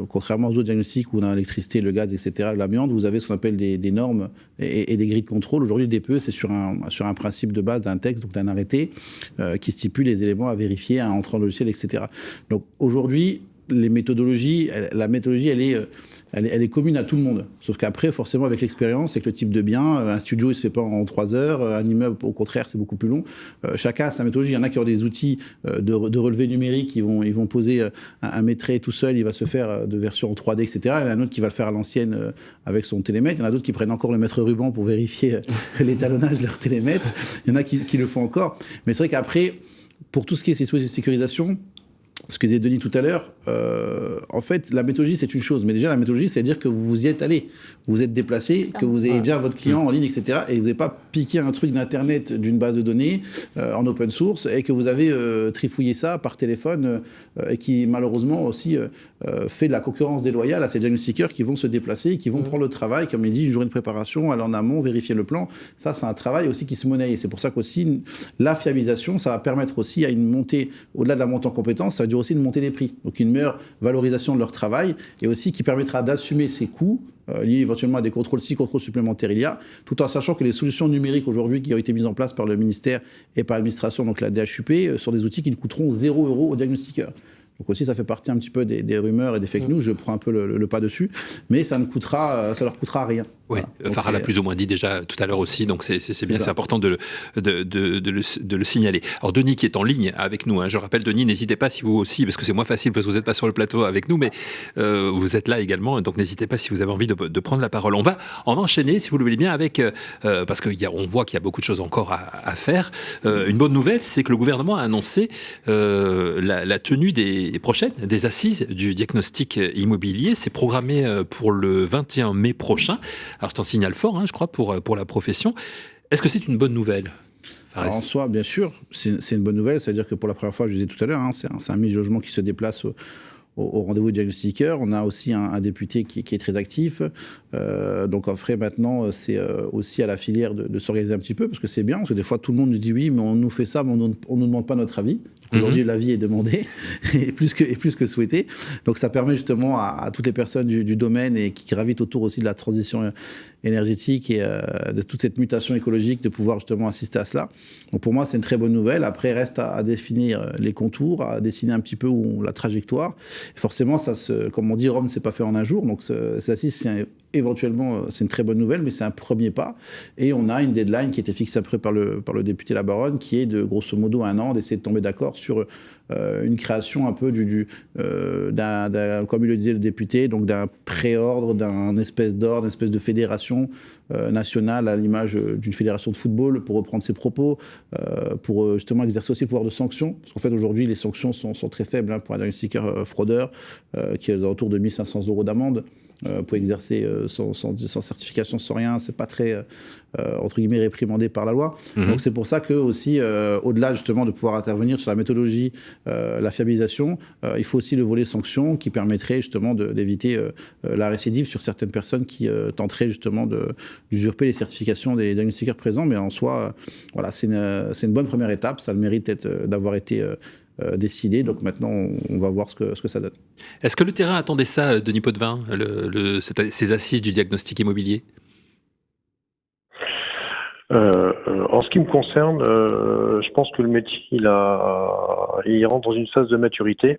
contrairement aux autres diagnostics où on a l'électricité, le gaz, etc., l'amiante, vous avez ce qu'on appelle des normes et des grilles de contrôle. Aujourd'hui, le DPE, c'est sur un principe de base d'un texte, donc d'un arrêté, qui stipule les éléments à vérifier à entrer dans le logiciel, etc. Donc aujourd'hui, la méthodologie, elle est commune à tout le monde. Sauf qu'après, forcément, avec l'expérience, avec le type de bien, un studio, il ne se fait pas en 3 heures, un immeuble, au contraire, c'est beaucoup plus long. Chacun a sa méthodologie. Il y en a qui ont des outils de relevé numérique, ils vont poser un mètre tout seul, il va se faire de version en 3D, etc. Il y en a un autre qui va le faire à l'ancienne avec son télémètre. Il y en a d'autres qui prennent encore le mètre ruban pour vérifier l'étalonnage de leur télémètre. Il y en a qui le font encore. Mais c'est vrai qu'après, pour tout ce qui est ces sécurisation, ce que disait Denis tout à l'heure, en fait, la méthodologie, c'est une chose. Mais déjà, la méthodologie, c'est-à-dire que vous y êtes allé. Vous vous êtes déplacé, que vous avez déjà votre client en ligne, etc. Et vous n'avez pas piqué un truc d'Internet d'une base de données en open source et que vous avez trifouillé ça par téléphone et qui, malheureusement, aussi fait de la concurrence déloyale à ces diagnostiqueurs qui vont se déplacer, qui vont prendre le travail, comme il dit, une journée de préparation, aller en amont, vérifier le plan. Ça, c'est un travail aussi qui se monnaie. Et c'est pour ça qu'aussi, la fiabilisation, ça va permettre aussi à une montée, au-delà de la montée en compétences, ça va dire aussi une montée des prix. Donc une meilleure valorisation de leur travail et aussi qui permettra d'assumer ces coûts liés éventuellement à des contrôles, si contrôles supplémentaires il y a, tout en sachant que les solutions numériques aujourd'hui qui ont été mises en place par le ministère et par l'administration, donc la DHUP, sont des outils qui ne coûteront 0 € aux diagnostiqueurs. Donc aussi, ça fait partie un petit peu des rumeurs et des fake news. Je prends un peu le pas dessus, mais ça leur coûtera rien. Oui, voilà. Farah l'a plus ou moins dit déjà tout à l'heure aussi, donc c'est bien, c'est important de le signaler. Alors Denis qui est en ligne avec nous, hein, je rappelle Denis, n'hésitez pas si vous aussi, parce que c'est moins facile parce que vous n'êtes pas sur le plateau avec nous, mais vous êtes là également, donc n'hésitez pas si vous avez envie de prendre la parole. On va enchaîner, si vous le voulez bien, avec, parce qu'on voit qu'il y a beaucoup de choses encore à faire. Une bonne nouvelle, c'est que le gouvernement a annoncé la tenue des prochaines, des assises du diagnostic immobilier. C'est programmé pour le 21 mai prochain. Alors c'est un signal fort, hein, je crois, pour la profession. Est-ce que c'est une bonne nouvelle ? Alors, en soi, bien sûr, c'est une bonne nouvelle. C'est-à-dire que pour la première fois, je disais tout à l'heure, hein, c'est un ministre du Logement qui se déplace au rendez-vous du diagnostiqueur. On a aussi un député qui est très actif. Donc après, maintenant, c'est aussi à la filière de s'organiser un petit peu, parce que c'est bien, parce que des fois, tout le monde nous dit oui, mais on nous fait ça, mais on ne nous demande pas notre avis. Aujourd'hui, l'avis est demandé, et plus que souhaité. Donc ça permet justement à toutes les personnes du domaine et qui gravitent autour aussi de la transition énergétique et de toute cette mutation écologique de pouvoir justement assister à cela. Donc pour moi, c'est une très bonne nouvelle. Après, reste à définir les contours, à dessiner un petit peu la trajectoire. Et forcément, comme on dit, Rome ne s'est pas fait en un jour. Donc cette assise, éventuellement, c'est une très bonne nouvelle, mais c'est un premier pas. Et on a une deadline qui a été fixée après par le député La Baronne, qui est de grosso modo 1 an, d'essayer de tomber d'accord sur une création un peu comme il le disait le député, donc d'un préordre, d'un espèce d'ordre, d'une espèce de fédération nationale à l'image d'une fédération de football, pour reprendre ses propos, pour justement exercer aussi le pouvoir de sanction. Parce qu'en fait, aujourd'hui, les sanctions sont très faibles, hein, pour un diagnostiqueur fraudeur, qui est autour de 1 500 € d'amende. Pour exercer sans certification, sans rien, c'est pas très entre guillemets réprimandé par la loi. Donc c'est pour ça que aussi, au-delà justement de pouvoir intervenir sur la méthodologie, la fiabilisation, il faut aussi le volet sanctions qui permettrait justement d'éviter la récidive sur certaines personnes qui tenteraient justement d'usurper les certifications des diagnostiqueurs présents. Mais en soi, voilà, c'est une bonne première étape. Ça a le mérite d'avoir été décidé. Donc maintenant, on va voir ce que ça donne. Est-ce que le terrain attendait ça, Denis Potvin, ces assises du diagnostic immobilier ? En ce qui me concerne, je pense que le métier, il rentre dans une phase de maturité.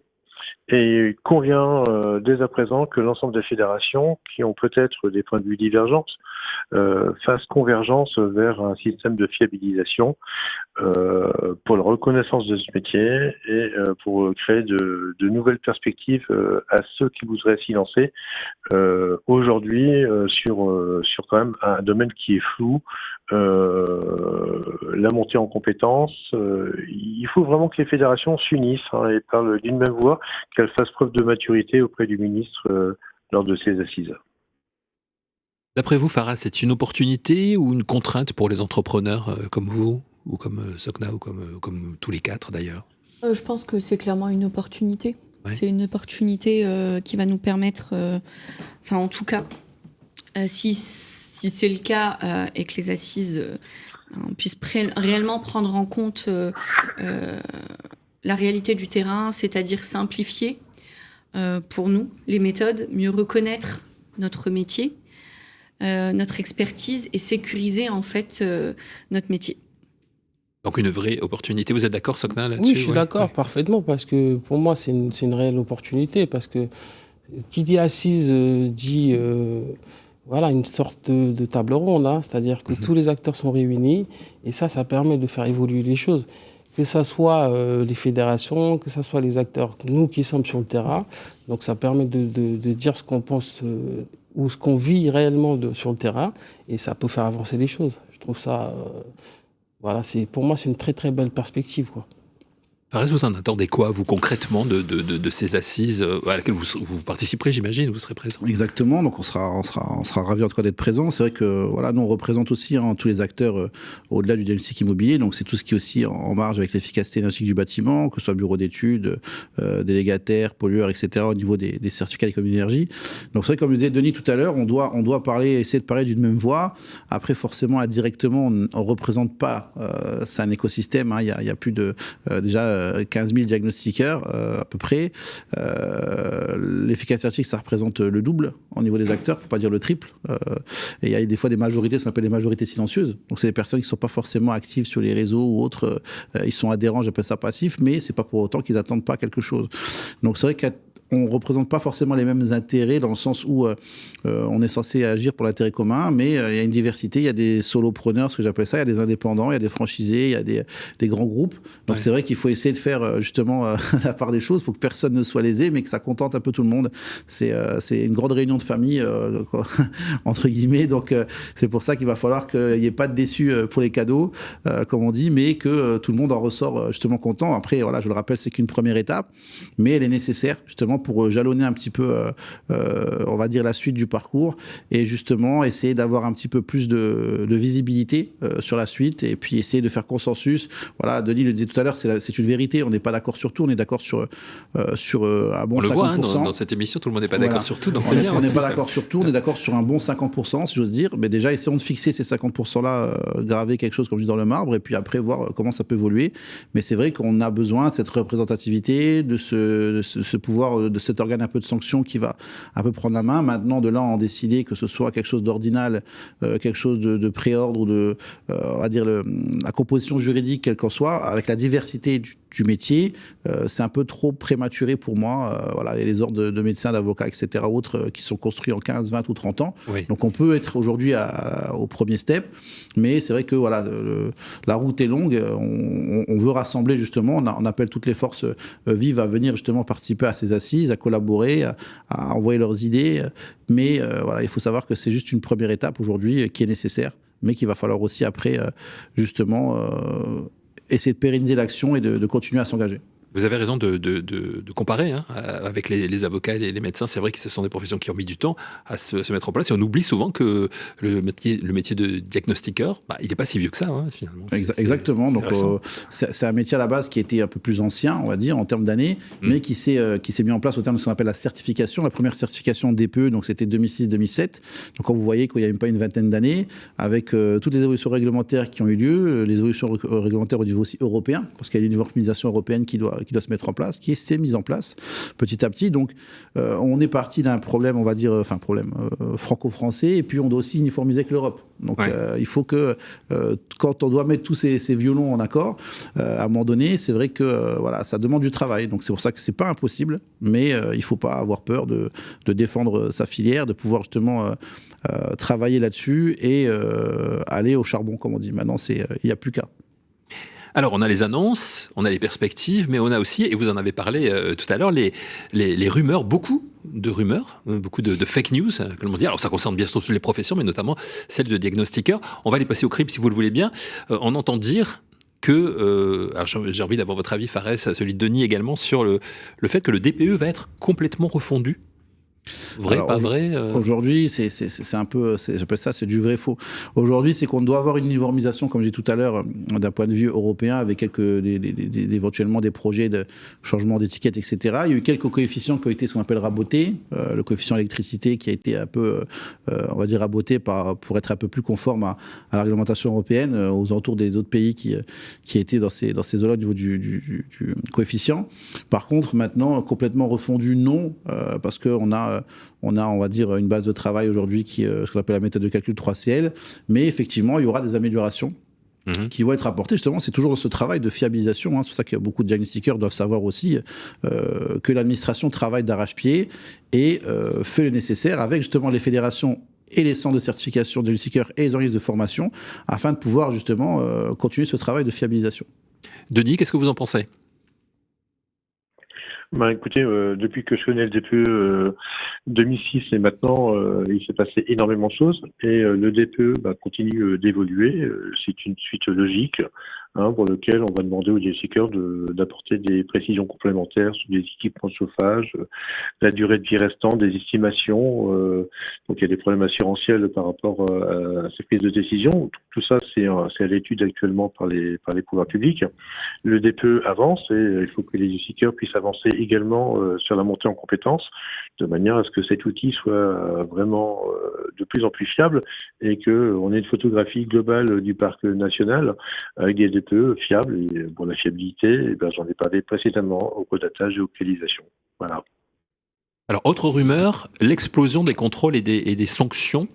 Et il convient dès à présent que l'ensemble des fédérations, qui ont peut-être des points de vue divergents, fassent convergence vers un système de fiabilisation pour la reconnaissance de ce métier et pour créer de nouvelles perspectives à ceux qui voudraient s'y lancer aujourd'hui sur quand même un domaine qui est flou. La montée en compétences, il faut vraiment que les fédérations s'unissent, hein, et parlent d'une même voix, qu'elles fassent preuve de maturité auprès du ministre lors de ces assises. D'après vous, Farah, c'est une opportunité ou une contrainte pour les entrepreneurs comme vous, ou comme Sokna, ou comme tous les quatre d'ailleurs ? Je pense que c'est clairement une opportunité. Ouais. C'est une opportunité qui va nous permettre, enfin en tout cas, si c'est le cas et que les assises puissent réellement prendre en compte la réalité du terrain, c'est-à-dire simplifier pour nous les méthodes, mieux reconnaître notre métier, notre expertise et sécuriser en fait notre métier. Donc une vraie opportunité. Vous êtes d'accord, Sokna, là-dessus ? Oui, je suis d'accord, parfaitement, parce que pour moi, c'est une réelle opportunité, parce que qui dit assise dit voilà, une sorte de table ronde, hein, c'est-à-dire que tous les acteurs sont réunis, et ça permet de faire évoluer les choses. Que ce soit les fédérations, que ce soit les acteurs, nous qui sommes sur le terrain, donc ça permet de dire ce qu'on pense ou ce qu'on vit réellement sur le terrain, et ça peut faire avancer les choses. Je trouve ça... Voilà, pour moi, c'est une très très belle perspective, quoi. Fares, vous en attendez quoi, vous, concrètement, de ces assises à laquelle vous participerez, j'imagine, vous serez présent? Exactement, donc on sera ravis en tout cas d'être présents. C'est vrai que voilà, nous on représente aussi tous les acteurs au-delà du diagnostic immobilier, donc c'est tout ce qui est aussi en marge avec l'efficacité énergétique du bâtiment, que ce soit bureau d'études, délégataires, pollueurs, etc. au niveau des certificats d'économie d'énergie. Donc c'est vrai, comme le disait Denis tout à l'heure, on doit essayer de parler d'une même voix. Après, forcément, indirectement, on représente pas, c'est un écosystème, il y a plus de déjà 15 000 diagnostiqueurs à peu près. L'efficacité énergétique, ça représente le double au niveau des acteurs, pour pas dire le triple. Et il y a des fois des majorités, ce qu'on appelle des majorités silencieuses. Donc c'est des personnes qui sont pas forcément actives sur les réseaux ou autres. Ils sont adhérents, j'appelle ça passif, mais c'est pas pour autant qu'ils attendent pas quelque chose. Donc c'est vrai qu'on ne représente pas forcément les mêmes intérêts dans le sens où on est censé agir pour l'intérêt commun, mais il y a une diversité, il y a des solopreneurs, ce que j'appelle ça, il y a des indépendants, il y a des franchisés, il y a des grands groupes. Donc c'est vrai qu'il faut essayer de faire justement la part des choses, il faut que personne ne soit lésé, mais que ça contente un peu tout le monde. C'est une grande réunion de famille, entre guillemets, donc c'est pour ça qu'il va falloir qu'il n'y ait pas de déçus pour les cadeaux, comme on dit, mais que tout le monde en ressort justement content. Après, voilà, je le rappelle, c'est qu'une première étape, mais elle est nécessaire justement pour jalonner un petit peu, on va dire, la suite du parcours et justement essayer d'avoir un petit peu plus de visibilité sur la suite et puis essayer de faire consensus. Voilà, Denis le disait tout à l'heure, c'est une vérité, on n'est pas d'accord sur tout, on est d'accord sur un bon 50%. On le voit, dans cette émission, tout le monde n'est pas d'accord sur tout, donc c'est bien. On n'est pas d'accord sur tout, on est d'accord sur un bon 50%, si j'ose dire. Mais déjà, essayons de fixer ces 50%-là, graver quelque chose, comme je dis, dans le marbre, et puis après voir comment ça peut évoluer. Mais c'est vrai qu'on a besoin de cette représentativité, de ce pouvoir, de cet organe un peu de sanction qui va un peu prendre la main. Maintenant, de là, en décider que ce soit quelque chose d'ordinal, quelque chose de préordre ou de, on va dire, la composition juridique, quelle qu'en soit, avec la diversité du métier, c'est un peu trop prématuré pour moi. Voilà, les ordres de médecins, d'avocats, etc., autres, qui sont construits en 15, 20 ou 30 ans. Oui. Donc on peut être aujourd'hui au premier step, mais c'est vrai que voilà, la route est longue. On veut rassembler justement, on appelle toutes les forces vives à venir justement participer à ces assises, à collaborer, à envoyer leurs idées. Mais voilà, il faut savoir que c'est juste une première étape aujourd'hui qui est nécessaire, mais qu'il va falloir aussi après justement essayer de pérenniser l'action et de continuer à s'engager. Vous avez raison de comparer avec les avocats et les médecins. C'est vrai que ce sont des professions qui ont mis du temps à se mettre en place. Et on oublie souvent que le métier de diagnostiqueur, il n'est pas si vieux que ça, finalement. Exactement. Donc, c'est un métier à la base qui était un peu plus ancien, on va dire, en termes d'années, mais qui s'est mis en place au terme de ce qu'on appelle la certification. La première certification DPE, donc c'était 2006-2007. Donc, quand vous voyez qu'il n'y a même pas une vingtaine d'années, avec toutes les évolutions réglementaires qui ont eu lieu, les évolutions réglementaires au niveau aussi européen, parce qu'il y a l'uniformisation européenne qui doit se mettre en place, qui s'est mise en place petit à petit. Donc, on est parti d'un problème, on va dire, franco-français, et puis on doit aussi uniformiser avec l'Europe. Donc, il faut que, quand on doit mettre tous ces violons en accord, à un moment donné, c'est vrai que voilà, ça demande du travail. Donc, c'est pour ça que c'est pas impossible, mais il ne faut pas avoir peur de défendre sa filière, de pouvoir justement travailler là-dessus et aller au charbon, comme on dit. Maintenant, il n'y a plus qu'à. Alors, on a les annonces, on a les perspectives, mais on a aussi, et vous en avez parlé tout à l'heure, les rumeurs, beaucoup de rumeurs, beaucoup de fake news, comme on dit. Alors, ça concerne bien sûr toutes les professions, mais notamment celle de diagnostiqueur. On va les passer au crible, si vous le voulez bien. On entend dire que, alors j'ai envie d'avoir votre avis, Fares, celui de Denis également, sur le fait que le DPE va être complètement refondu. Vrai, alors, pas vrai Aujourd'hui, c'est un peu, j'appelle ça, c'est du vrai faux. Aujourd'hui, c'est qu'on doit avoir une uniformisation, comme j'ai dit tout à l'heure, d'un point de vue européen, avec éventuellement des projets de changement d'étiquette, etc. Il y a eu quelques coefficients qui ont été ce qu'on appelle rabotés. Le coefficient électricité qui a été un peu, on va dire, raboté pour être un peu plus conforme à la réglementation européenne, aux alentours des autres pays qui étaient dans ces zones-là au niveau du coefficient. Par contre, maintenant, complètement refondu, non, parce qu'on a, on va dire, une base de travail aujourd'hui qui est ce qu'on appelle la méthode de calcul 3CL, mais effectivement, il y aura des améliorations qui vont être apportées. Justement, c'est toujours ce travail de fiabilisation. C'est pour ça que beaucoup de diagnostiqueurs doivent savoir aussi que l'administration travaille d'arrache-pied et fait le nécessaire avec justement les fédérations et les centres de certification de diagnostiqueurs et les organismes de formation afin de pouvoir justement continuer ce travail de fiabilisation. Denis, qu'est-ce que vous en pensez ? Écoutez, depuis que je connais le DPE 2006 et maintenant, il s'est passé énormément de choses et le DPE continue d'évoluer. C'est une suite logique. pour lequel on va demander aux diagnostiqueurs d'apporter des précisions complémentaires sur des équipements de chauffage, la durée de vie restante, des estimations. Donc il y a des problèmes assurantiels par rapport à ces prises de décision. Tout ça, c'est à l'étude actuellement par les pouvoirs publics. Le DPE avance et il faut que les diagnostiqueurs puissent avancer également sur la montée en compétences, de manière à ce que cet outil soit vraiment de plus en plus fiable et qu'on ait une photographie globale du parc national avec des DPE fiables. Et pour la fiabilité, j'en ai parlé précédemment au data géolocalisation. Voilà. Alors, autre rumeur, l'explosion des contrôles et des sanctions.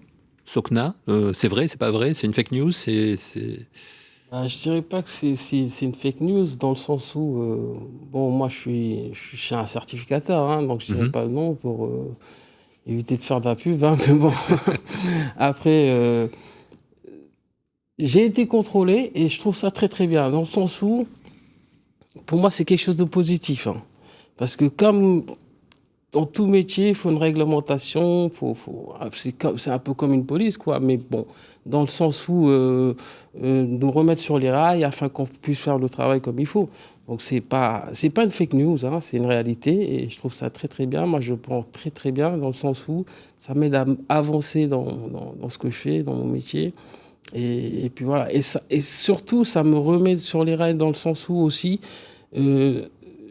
SOCNA, c'est vrai, c'est pas vrai, c'est une fake news, Je dirais pas que c'est une fake news dans le sens où, moi je suis chez un certificateur, donc je dirais pas le nom pour éviter de faire de la pub, mais bon. Après, j'ai été contrôlé et je trouve ça très très bien, dans le sens où, pour moi c'est quelque chose de positif, parce que comme dans tout métier, il faut une réglementation, c'est un peu comme une police, quoi. Mais bon, dans le sens où nous remettre sur les rails afin qu'on puisse faire le travail comme il faut. Donc c'est pas une fake news, c'est une réalité et je trouve ça très très bien. Moi, je prends très très bien dans le sens où ça m'aide à avancer dans ce que je fais, dans mon métier. Et puis voilà. Et surtout, ça me remet sur les rails dans le sens où aussi.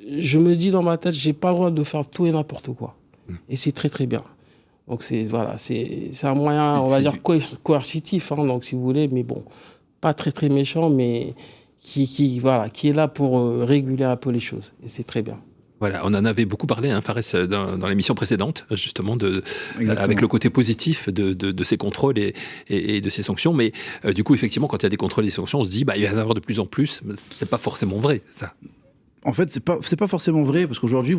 Je me dis dans ma tête, j'ai pas le droit de faire tout et n'importe quoi. Et c'est très très bien. Donc c'est un moyen, on va dire, coercitif, donc si vous voulez, mais bon, pas très très méchant, mais qui est là pour réguler un peu les choses. Et c'est très bien. Voilà, on en avait beaucoup parlé, Fares, dans l'émission précédente, justement, avec le côté positif de ces contrôles et de ces sanctions. Mais du coup, effectivement, quand il y a des contrôles et des sanctions, on se dit, il va y en avoir de plus en plus. C'est pas forcément vrai, ça. En fait, c'est pas forcément vrai, parce qu'aujourd'hui,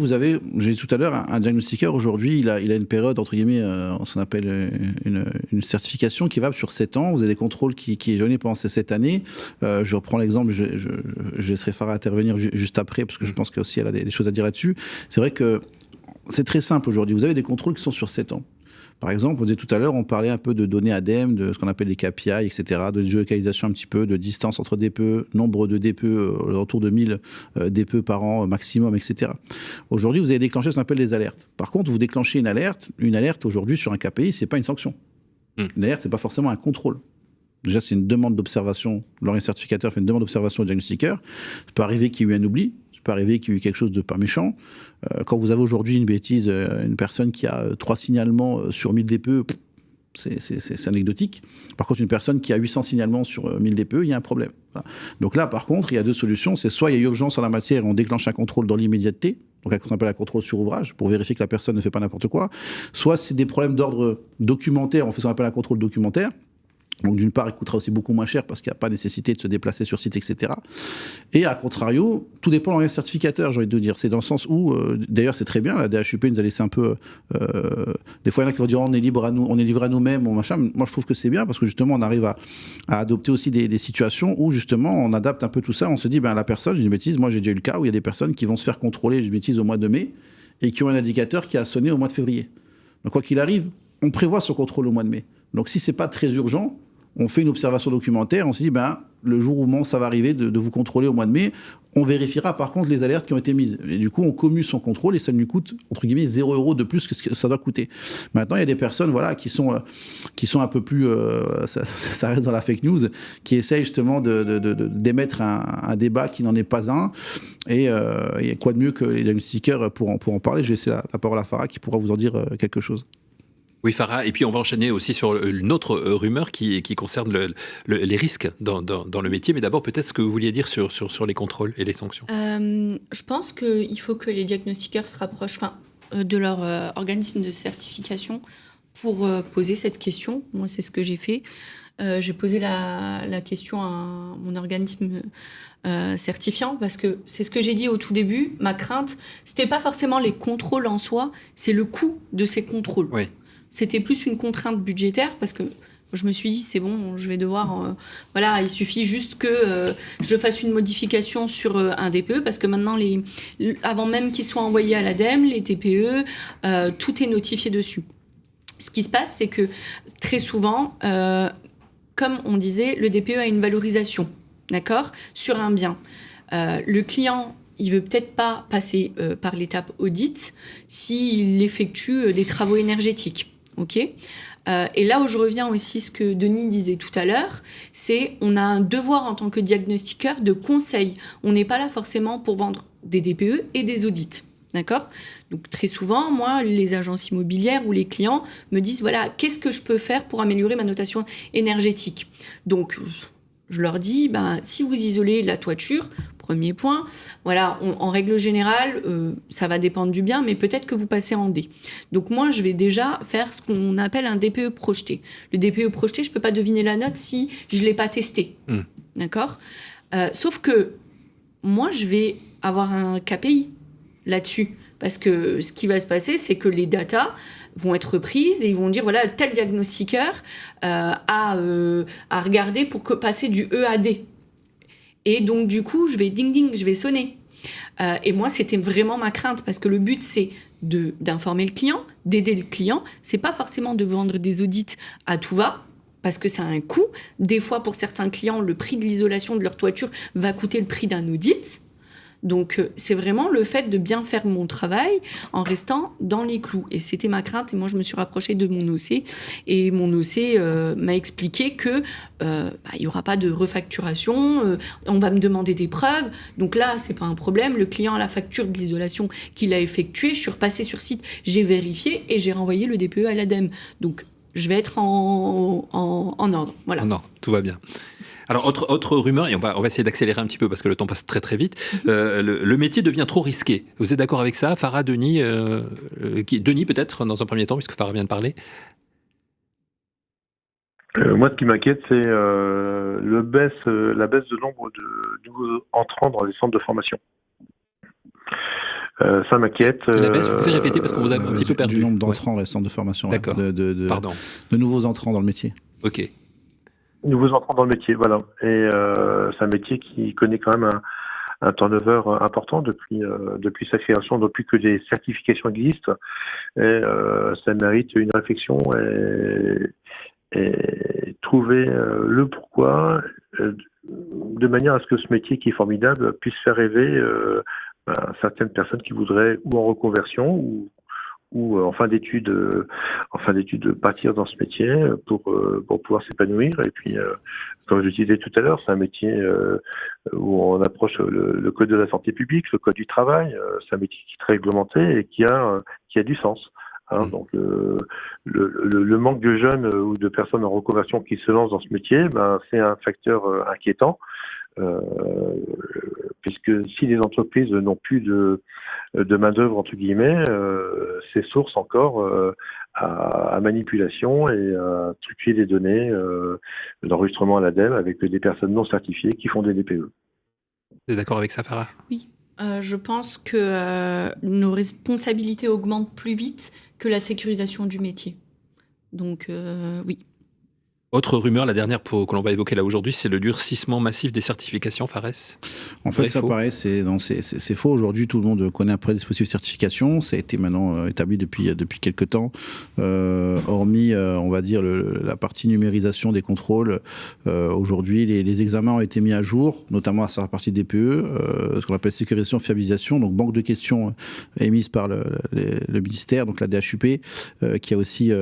j'ai dit tout à l'heure, un diagnostiqueur, aujourd'hui, il a une période, entre guillemets, on appelle une certification qui est valable sur 7 ans. Vous avez des contrôles qui est donné pendant ces 7 années. Je reprends l'exemple, je laisserai Farah intervenir juste après, parce que je pense qu'aussi elle a des choses à dire là-dessus. C'est vrai que c'est très simple aujourd'hui. Vous avez des contrôles qui sont sur 7 ans. Par exemple, vous disait tout à l'heure, on parlait un peu de données ADEME, de ce qu'on appelle les KPI, etc., de géolocalisation un petit peu, de distance entre DPE, nombre de DPE, autour de 1000 DPE par an maximum, etc. Aujourd'hui, vous avez déclenché ce qu'on appelle les alertes. Par contre, vous déclenchez une alerte aujourd'hui sur un KPI, c'est pas une sanction. Une alerte, c'est pas forcément un contrôle. Déjà, c'est une demande d'observation. Lorsqu'un certificateur fait une demande d'observation au diagnostiqueur, ça peut arriver qu'il y ait eu un oubli, ça peut arriver qu'il y ait eu quelque chose de pas méchant. Quand vous avez aujourd'hui une bêtise, une personne qui a 3 signalements sur 1000 DPE, c'est anecdotique. Par contre, une personne qui a 800 signalements sur 1000 DPE, il y a un problème. Voilà. Donc là, par contre, il y a 2 solutions. C'est soit il y a urgence en la matière et on déclenche un contrôle dans l'immédiateté, donc on appelle un contrôle sur ouvrage, pour vérifier que la personne ne fait pas n'importe quoi. Soit c'est des problèmes d'ordre documentaire, on fait ce qu'on appelle un contrôle documentaire. Donc d'une part, il coûtera aussi beaucoup moins cher parce qu'il n'y a pas nécessité de se déplacer sur site, etc. Et à contrario, tout dépend de l'organe certificateur, j'ai envie de dire. C'est dans le sens où, d'ailleurs c'est très bien, la DHUP nous a laissé un peu... des fois il y en a qui vont dire on est livré à nous-mêmes, machin. Moi je trouve que c'est bien parce que justement on arrive à adopter aussi des situations où justement on adapte un peu tout ça. On se dit, la personne, j'ai une bêtise, moi j'ai déjà eu le cas où il y a des personnes qui vont se faire contrôler, j'ai une bêtise, au mois de mai et qui ont un indicateur qui a sonné au mois de février. Donc quoi qu'il arrive, on prévoit ce contrôle au mois de mai. Donc si c'est pas très urgent, on fait une observation documentaire, on se dit, le jour où ça va arriver de vous contrôler au mois de mai, on vérifiera par contre les alertes qui ont été mises. Et du coup, on commue son contrôle et ça lui coûte, entre guillemets, 0 € de plus que ce que ça doit coûter. Maintenant, il y a des personnes qui sont un peu plus, ça reste dans la fake news, qui essayent justement d'émettre un débat qui n'en est pas un. Et quoi de mieux que les diagnostiqueurs pour en parler. Je vais laisser la parole à Farah qui pourra vous en dire quelque chose. Oui, Farah, et puis on va enchaîner aussi sur une autre rumeur qui concerne les risques dans le métier. Mais d'abord, peut-être ce que vous vouliez dire sur les contrôles et les sanctions. Je pense qu'il faut que les diagnostiqueurs se rapprochent de leur organisme de certification pour poser cette question. Moi, c'est ce que j'ai fait. J'ai posé la question à mon organisme certifiant parce que c'est ce que j'ai dit au tout début. Ma crainte, c'était pas forcément les contrôles en soi, c'est le coût de ces contrôles. Oui. C'était plus une contrainte budgétaire parce que je me suis dit, c'est bon, je vais devoir... il suffit juste que je fasse une modification sur un DPE parce que maintenant, avant même qu'ils soient envoyés à l'ADEME, les TPE, tout est notifié dessus. Ce qui se passe, c'est que très souvent, comme on disait, le DPE a une valorisation. d'accord, sur un bien. Le client, il veut peut-être pas passer par l'étape audit s'il effectue des travaux énergétiques. Ok. Et là où je reviens aussi ce que Denis disait tout à l'heure, c'est on a un devoir en tant que diagnostiqueur de conseil. On n'est pas là forcément pour vendre des DPE et des audits. D'accord ? Donc très souvent, moi, les agences immobilières ou les clients me disent, voilà, qu'est-ce que je peux faire pour améliorer ma notation énergétique ? Donc, je leur dis, si vous isolez la toiture, premier point, voilà, en règle générale, ça va dépendre du bien, mais peut-être que vous passez en D. Donc moi, je vais déjà faire ce qu'on appelle un DPE projeté. Le DPE projeté, je ne peux pas deviner la note si je ne l'ai pas testé. D'accord ? Sauf que moi, je vais avoir un KPI là-dessus. Parce que ce qui va se passer, c'est que les datas vont être reprises et ils vont dire, voilà, tel diagnostiqueur a regardé pour passer du E à D. Et donc, du coup, je vais ding-ding, je vais sonner. Et moi, c'était vraiment ma crainte parce que le but, c'est d'informer le client, d'aider le client. C'est pas forcément de vendre des audits à tout va, parce que ça a un coût. Des fois, pour certains clients, le prix de l'isolation de leur toiture va coûter le prix d'un audit. Donc, c'est vraiment le fait de bien faire mon travail en restant dans les clous. Et c'était ma crainte. Et moi, je me suis rapprochée de mon OC. Et mon OC m'a expliqué que il n'y aura pas de refacturation. On va me demander des preuves. Donc là, c'est pas un problème. Le client a la facture de l'isolation qu'il a effectuée. Je suis repassée sur site. J'ai vérifié et j'ai renvoyé le DPE à l'ADEME. Donc, je vais être en ordre. Voilà. Non, tout va bien. Alors, autre rumeur, et on va essayer d'accélérer un petit peu parce que le temps passe très très vite, le métier devient trop risqué. Vous êtes d'accord avec ça, Farah, Denis Denis peut-être, dans un premier temps, puisque Farah vient de parler. Moi, ce qui m'inquiète, c'est la baisse de nombre de nouveaux entrants dans les centres de formation. Ça m'inquiète. La baisse, vous pouvez répéter parce qu'on vous a un petit peu perdu. Du nombre d'entrants dans les centres de formation. D'accord. Pardon. De nouveaux entrants dans le métier. Ok. Nouveaux entrants dans le métier, voilà. Et c'est un métier qui connaît quand même un turnover important depuis sa création, depuis que des certifications existent. Et ça mérite une réflexion et trouver le pourquoi, de manière à ce que ce métier qui est formidable puisse faire rêver certaines personnes qui voudraient ou en reconversion ou en fin d'études partir dans ce métier pour pouvoir s'épanouir. Et puis, comme je le disais tout à l'heure, c'est un métier où on approche le code de la santé publique, le code du travail. C'est un métier qui est très réglementé et qui a du sens. Donc, le manque de jeunes ou de personnes en reconversion qui se lancent dans ce métier, c'est un facteur inquiétant. Puisque si les entreprises n'ont plus de main-d'œuvre, entre guillemets, c'est source encore à manipulation et à truquer des données d'enregistrement à l'ADEME avec des personnes non certifiées qui font des DPE. Vous êtes d'accord avec ça, Farah ? Oui. Je pense que nos responsabilités augmentent plus vite que la sécurisation du métier. Donc, oui. Autre rumeur, la dernière que l'on va évoquer là aujourd'hui, c'est le durcissement massif des certifications, Fares. En fait, ça paraît, c'est faux. Aujourd'hui, tout le monde connaît un dispositif de certification. Ça a été maintenant établi depuis quelques temps. Hormis, on va dire, la partie numérisation des contrôles, aujourd'hui, les examens ont été mis à jour, notamment sur la partie DPE, ce qu'on appelle sécurisation, fiabilisation, donc banque de questions émises par le ministère, donc la DHUP, qui a aussi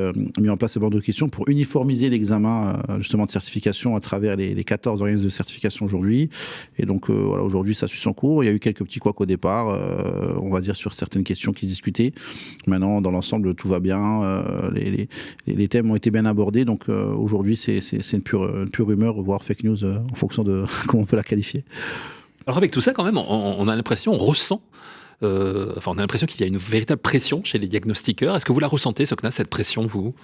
mis en place cette banque de questions pour uniformiser l'examen justement de certification à travers les 14 organismes de certification aujourd'hui. Et donc voilà, aujourd'hui ça suit son cours. Il y a eu quelques petits couacs au départ, on va dire sur certaines questions qui se discutaient. Maintenant, dans l'ensemble, tout va bien. Les thèmes ont été bien abordés. Donc aujourd'hui, c'est une pure rumeur, voire fake news en fonction de comment on peut la qualifier. Alors avec tout ça, quand même, on a l'impression, on ressent. On a l'impression qu'il y a une véritable pression chez les diagnostiqueurs. Est-ce que vous la ressentez, Sokna, cette pression, vous ?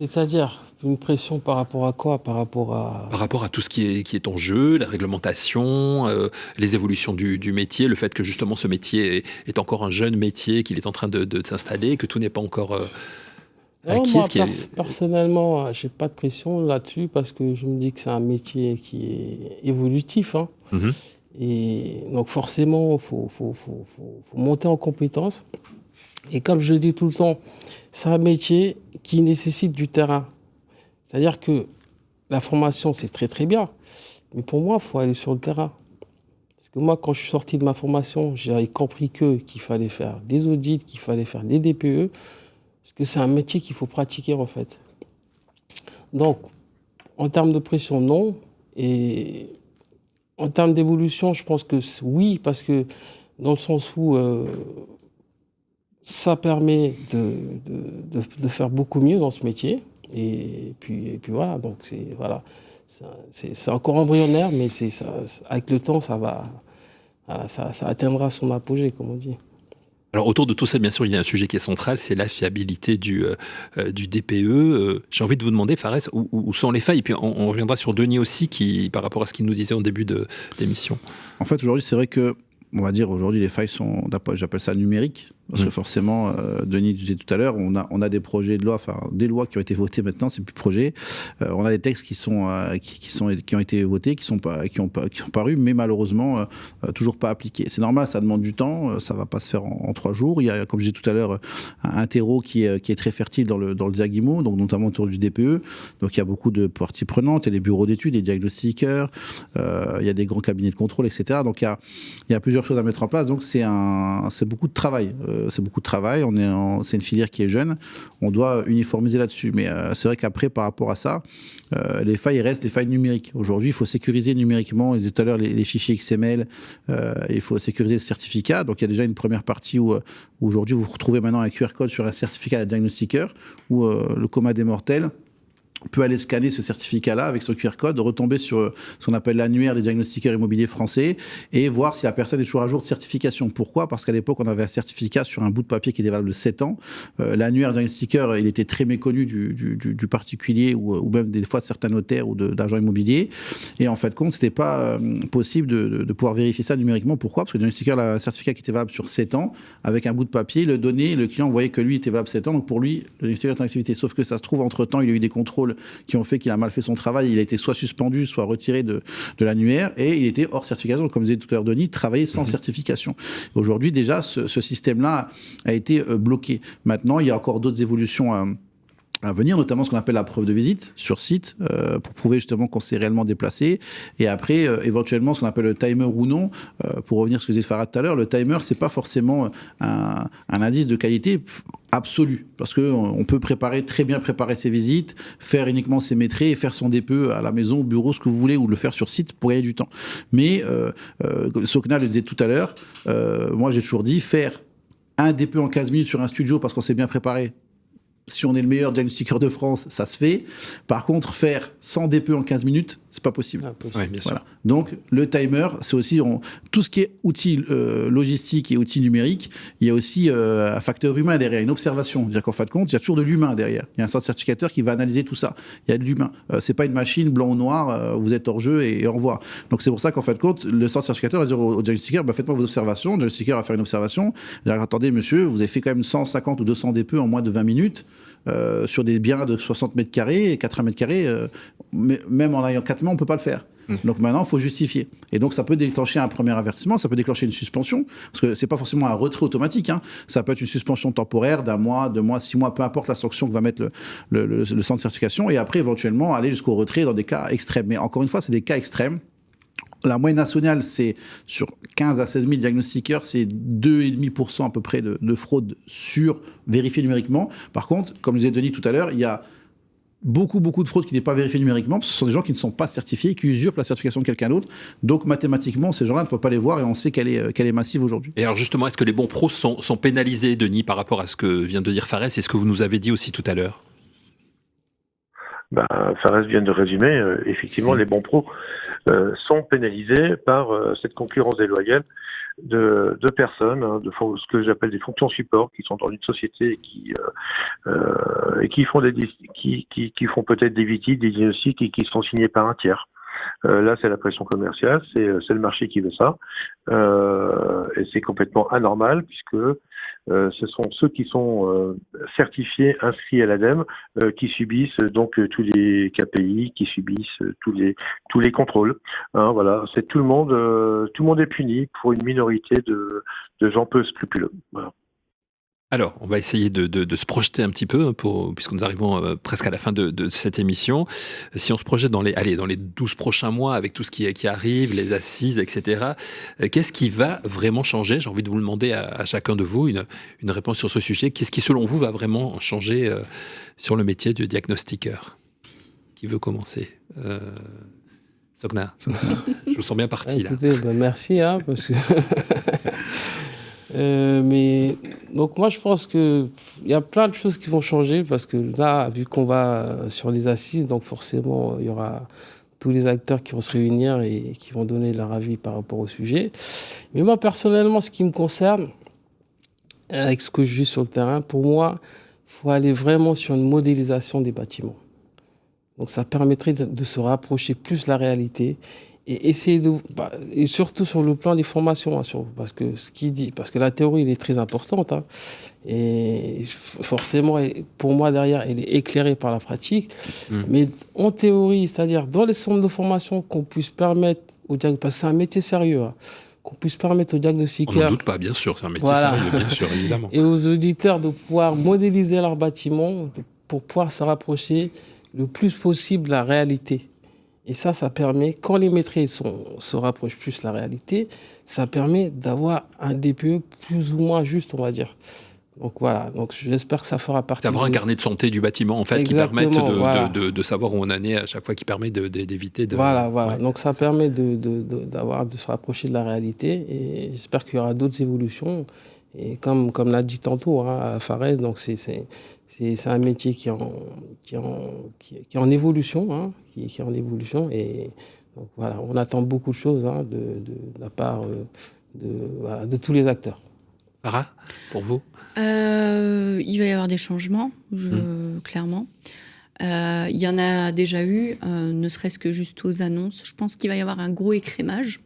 C'est-à-dire une pression par rapport à quoi ? Par rapport à tout ce qui est en jeu, la réglementation, les évolutions du métier, le fait que justement ce métier est encore un jeune métier, qu'il est en train de s'installer, que tout n'est pas encore acquis. Moi, personnellement, j'ai pas de pression là-dessus parce que je me dis que c'est un métier qui est évolutif. Et donc forcément, il faut monter en compétences. Et comme je le dis tout le temps, c'est un métier qui nécessite du terrain. C'est-à-dire que la formation, c'est très très bien, Mais pour moi, il faut aller sur le terrain. Parce que moi, quand je suis sorti de ma formation, j'ai compris qu'il fallait faire des audits, qu'il fallait faire des DPE, parce que c'est un métier qu'il faut pratiquer, en fait. Donc, en termes de pression, non. Et en termes d'évolution, je pense que oui, parce que dans le sens où ça permet de faire beaucoup mieux dans ce métier. Et puis voilà, donc c'est encore embryonnaire, mais avec le temps, ça atteindra son apogée, comme on dit. Alors autour de tout ça, bien sûr, il y a un sujet qui est central, c'est la fiabilité du DPE. J'ai envie de vous demander, Fares, où sont les failles? Et puis on reviendra sur Denis aussi, par rapport à ce qu'il nous disait en début d'émission. En fait, aujourd'hui, c'est vrai que, on va dire, aujourd'hui, les failles sont, j'appelle ça numériques. Parce que forcément, Denis disait tout à l'heure, on a des projets de loi, enfin des lois qui ont été votées maintenant, c'est plus projet. On a des textes qui ont été votés, qui ont paru, mais malheureusement toujours pas appliqués. C'est normal, ça demande du temps, ça va pas se faire en 3 jours. Il y a, comme je disais tout à l'heure, un terreau qui est très fertile dans le Diagimo, donc notamment autour du DPE. Donc il y a beaucoup de parties prenantes, il y a des bureaux d'études, des diagnostiqueurs, il y a des grands cabinets de contrôle, etc. Donc il y a plusieurs choses à mettre en place. Donc c'est beaucoup de travail. C'est beaucoup de travail, c'est une filière qui est jeune, on doit uniformiser là-dessus. Mais c'est vrai qu'après, par rapport à ça, les failles restent des failles numériques. Aujourd'hui, il faut sécuriser numériquement, je disais tout à l'heure, les fichiers XML, il faut sécuriser le certificat. Donc il y a déjà une première partie où aujourd'hui, vous retrouvez maintenant un QR code sur un certificat de diagnostiqueur, où le commun des mortels peut aller scanner ce certificat-là avec son QR code, retomber sur ce qu'on appelle l'annuaire des diagnostiqueurs immobiliers français et voir si la personne est toujours à jour de certification. Pourquoi ? Parce qu'à l'époque, on avait un certificat sur un bout de papier qui était valable de 7 ans. L'annuaire diagnostiqueur, il était très méconnu du particulier ou même des fois de certains notaires ou d'agents immobiliers. Et en fait de compte, c'était pas possible de pouvoir vérifier ça numériquement. Pourquoi ? Parce que le diagnostiqueur a un certificat qui était valable sur 7 ans avec un bout de papier, le donnait, le client voyait que lui était valable 7 ans, donc pour lui, le diagnostiqueur est en activité. Sauf que ça se trouve, entre-temps, il y a eu des contrôles qui ont fait qu'il a mal fait son travail, il a été soit suspendu, soit retiré de l'annuaire, et il était hors certification. Donc, comme disait tout à l'heure Denis, travailler sans certification. Aujourd'hui, déjà, ce système-là a été bloqué. Maintenant, il y a encore d'autres évolutions à venir, notamment ce qu'on appelle la preuve de visite sur site, pour prouver justement qu'on s'est réellement déplacé. Et après, éventuellement, ce qu'on appelle le timer ou non, pour revenir à ce que disait Farad tout à l'heure, le timer, c'est pas forcément un indice de qualité absolu, parce qu'on peut très bien préparer ses visites, faire uniquement ses maîtrises et faire son DPE à la maison, au bureau, ce que vous voulez, ou le faire sur site pour gagner du temps. Mais, Sokna le disait tout à l'heure, moi j'ai toujours dit, faire un DPE en 15 minutes sur un studio parce qu'on s'est bien préparé, si on est le meilleur diagnostiqueur de France, ça se fait. Par contre, faire 100 DPE en 15 minutes, c'est pas possible. Ouais, bien sûr. Voilà. Donc, le timer, c'est aussi tout ce qui est outils logistiques et outils numériques. Il y a aussi un facteur humain derrière, une observation. C'est-à-dire qu'en fin de compte, il y a toujours de l'humain derrière. Il y a un centre certificateur qui va analyser tout ça. Il y a de l'humain. C'est pas une machine blanc ou noir. Vous êtes hors jeu et au revoir. Donc, c'est pour ça qu'en fin de compte, le centre certificateur va dire au diagnostiqueur, faites-moi vos observations. Le diagnostiqueur va faire une observation. Il va dire, attendez, monsieur, vous avez fait quand même 150 ou 200 DPE en moins de 20 minutes. Sur des biens de 60 mètres carrés et 80 mètres carrés, même en ayant 4 mains, on ne peut pas le faire. Donc maintenant, il faut justifier. Et donc, ça peut déclencher un premier avertissement, ça peut déclencher une suspension, parce que ce n'est pas forcément un retrait automatique. Ça peut être une suspension temporaire d'1 mois, 2 mois, 6 mois, peu importe la sanction que va mettre le centre de certification, et après, éventuellement, aller jusqu'au retrait dans des cas extrêmes. Mais encore une fois, c'est des cas extrêmes. La moyenne nationale, c'est sur 15 à 16 000 diagnostiqueurs, c'est 2,5% à peu près de fraude vérifiée numériquement. Par contre, comme disait Denis tout à l'heure, il y a beaucoup de fraude qui n'est pas vérifiée numériquement, parce que ce sont des gens qui ne sont pas certifiés, qui usurpent la certification de quelqu'un d'autre. Donc mathématiquement, ces gens-là ne peuvent pas les voir et on sait qu'elle est massive aujourd'hui. Et alors justement, est-ce que les bons pros sont pénalisés, Denis, par rapport à ce que vient de dire Fares et ce que vous nous avez dit aussi tout à l'heure ? Fares vient de résumer, effectivement, les bons pros sont pénalisés par cette concurrence déloyale de personnes, ce que j'appelle des fonctions support, qui sont dans une société et qui font qui font peut-être des visites, des diagnostics et qui sont signés par un tiers. Là, c'est la pression commerciale, c'est le marché qui veut ça, et c'est complètement anormal puisque ce sont ceux qui sont certifiés, inscrits à l'ADEME, qui subissent donc tous les KPI, qui subissent tous les contrôles. Voilà, c'est tout le monde est puni pour une minorité de gens peu scrupuleux. Voilà. Alors, on va essayer de se projeter un petit peu, puisque nous arrivons presque à la fin de cette émission. Si on se projette dans les 12 prochains mois, avec tout ce qui arrive, les assises, etc., qu'est-ce qui va vraiment changer ? J'ai envie de vous demander à chacun de vous une réponse sur ce sujet. Qu'est-ce qui, selon vous, va vraiment changer sur le métier de diagnostiqueur ? Qui veut commencer ? Sogna. Je vous sens bien parti, là. Écoutez, merci, parce que... mais donc moi je pense qu'il y a plein de choses qui vont changer parce que là, vu qu'on va sur les assises, donc forcément il y aura tous les acteurs qui vont se réunir et qui vont donner leur avis par rapport au sujet. Mais moi personnellement, ce qui me concerne, avec ce que je vis sur le terrain, pour moi, il faut aller vraiment sur une modélisation des bâtiments. Donc ça permettrait de se rapprocher plus de la réalité et essayer et surtout sur le plan des formations, parce que la théorie elle est très importante, et forcément pour moi derrière elle est éclairée par la pratique, mais en théorie, c'est-à-dire dans les centres de formation qu'on puisse permettre parce que c'est un métier sérieux, qu'on puisse permettre aux diagnostiqueurs, on n'en doute pas, bien sûr, c'est un métier sérieux, bien sûr, évidemment, et aux auditeurs de pouvoir modéliser leur bâtiment pour pouvoir se rapprocher le plus possible de la réalité. Et ça permet, quand les maîtrises se rapprochent plus de la réalité, ça permet d'avoir un DPE plus ou moins juste, on va dire. Donc voilà, donc j'espère que ça fera partie... D'avoir un carnet de santé du bâtiment, en fait, exactement, qui permette de savoir où on en est à chaque fois, qui permet d'éviter de... Voilà. Ouais, donc ça permet de se rapprocher de la réalité, et j'espère qu'il y aura d'autres évolutions. Et comme l'a dit tantôt à Fares, donc c'est un métier qui est en évolution, qui est en évolution, et donc voilà, on attend beaucoup de choses de la part de tous les acteurs. Farah, pour vous ? Il va y avoir des changements, clairement. Il y en a déjà eu, ne serait-ce que juste aux annonces. Je pense qu'il va y avoir un gros écrémage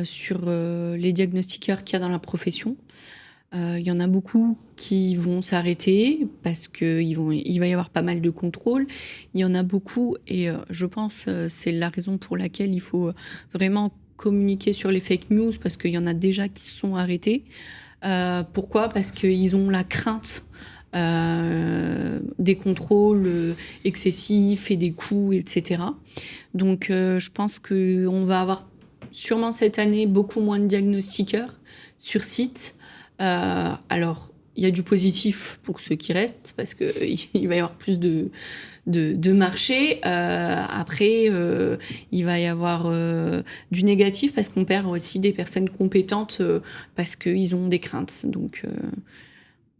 sur les diagnostiqueurs qu'il y a dans la profession. Il y en a beaucoup qui vont s'arrêter parce qu'il va y avoir pas mal de contrôles. Il y en a beaucoup, et je pense c'est la raison pour laquelle il faut vraiment communiquer sur les fake news, parce qu'il y en a déjà qui se sont arrêtés. Pourquoi ? Parce qu'ils ont la crainte des contrôles excessifs et des coûts, etc. Donc je pense qu'on va avoir sûrement cette année beaucoup moins de diagnostiqueurs sur site. Alors, il y a du positif pour ceux qui restent, parce qu'il va y avoir plus de marché. Après, il va y avoir du négatif, parce qu'on perd aussi des personnes compétentes parce qu'ils ont des craintes. Donc,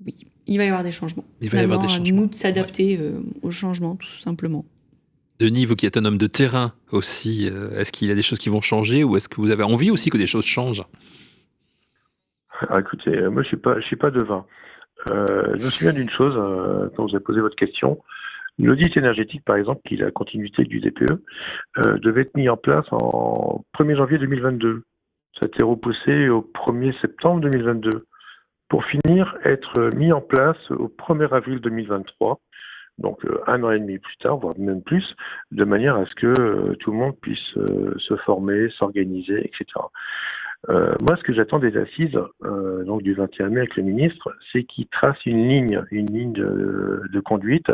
oui, il va y avoir des changements. Il va y avoir des changements. À nous de s'adapter aux changements, tout simplement. Denis, vous qui êtes un homme de terrain aussi, est-ce qu'il y a des choses qui vont changer, ou est-ce que vous avez envie aussi que des choses changent ? Écoutez, moi je suis pas devin. Je me souviens d'une chose quand vous avez posé votre question. L'audit énergétique, par exemple, qui est la continuité du DPE, devait être mis en place en 1er janvier 2022. Ça a été repoussé au 1er septembre 2022, pour finir être mis en place au 1er avril 2023. Donc 1 an et demi plus tard, voire même plus, de manière à ce que tout le monde puisse se former, s'organiser, etc. Moi, ce que j'attends des assises, donc du 21 mai avec le ministre, c'est qu'il trace une ligne de conduite,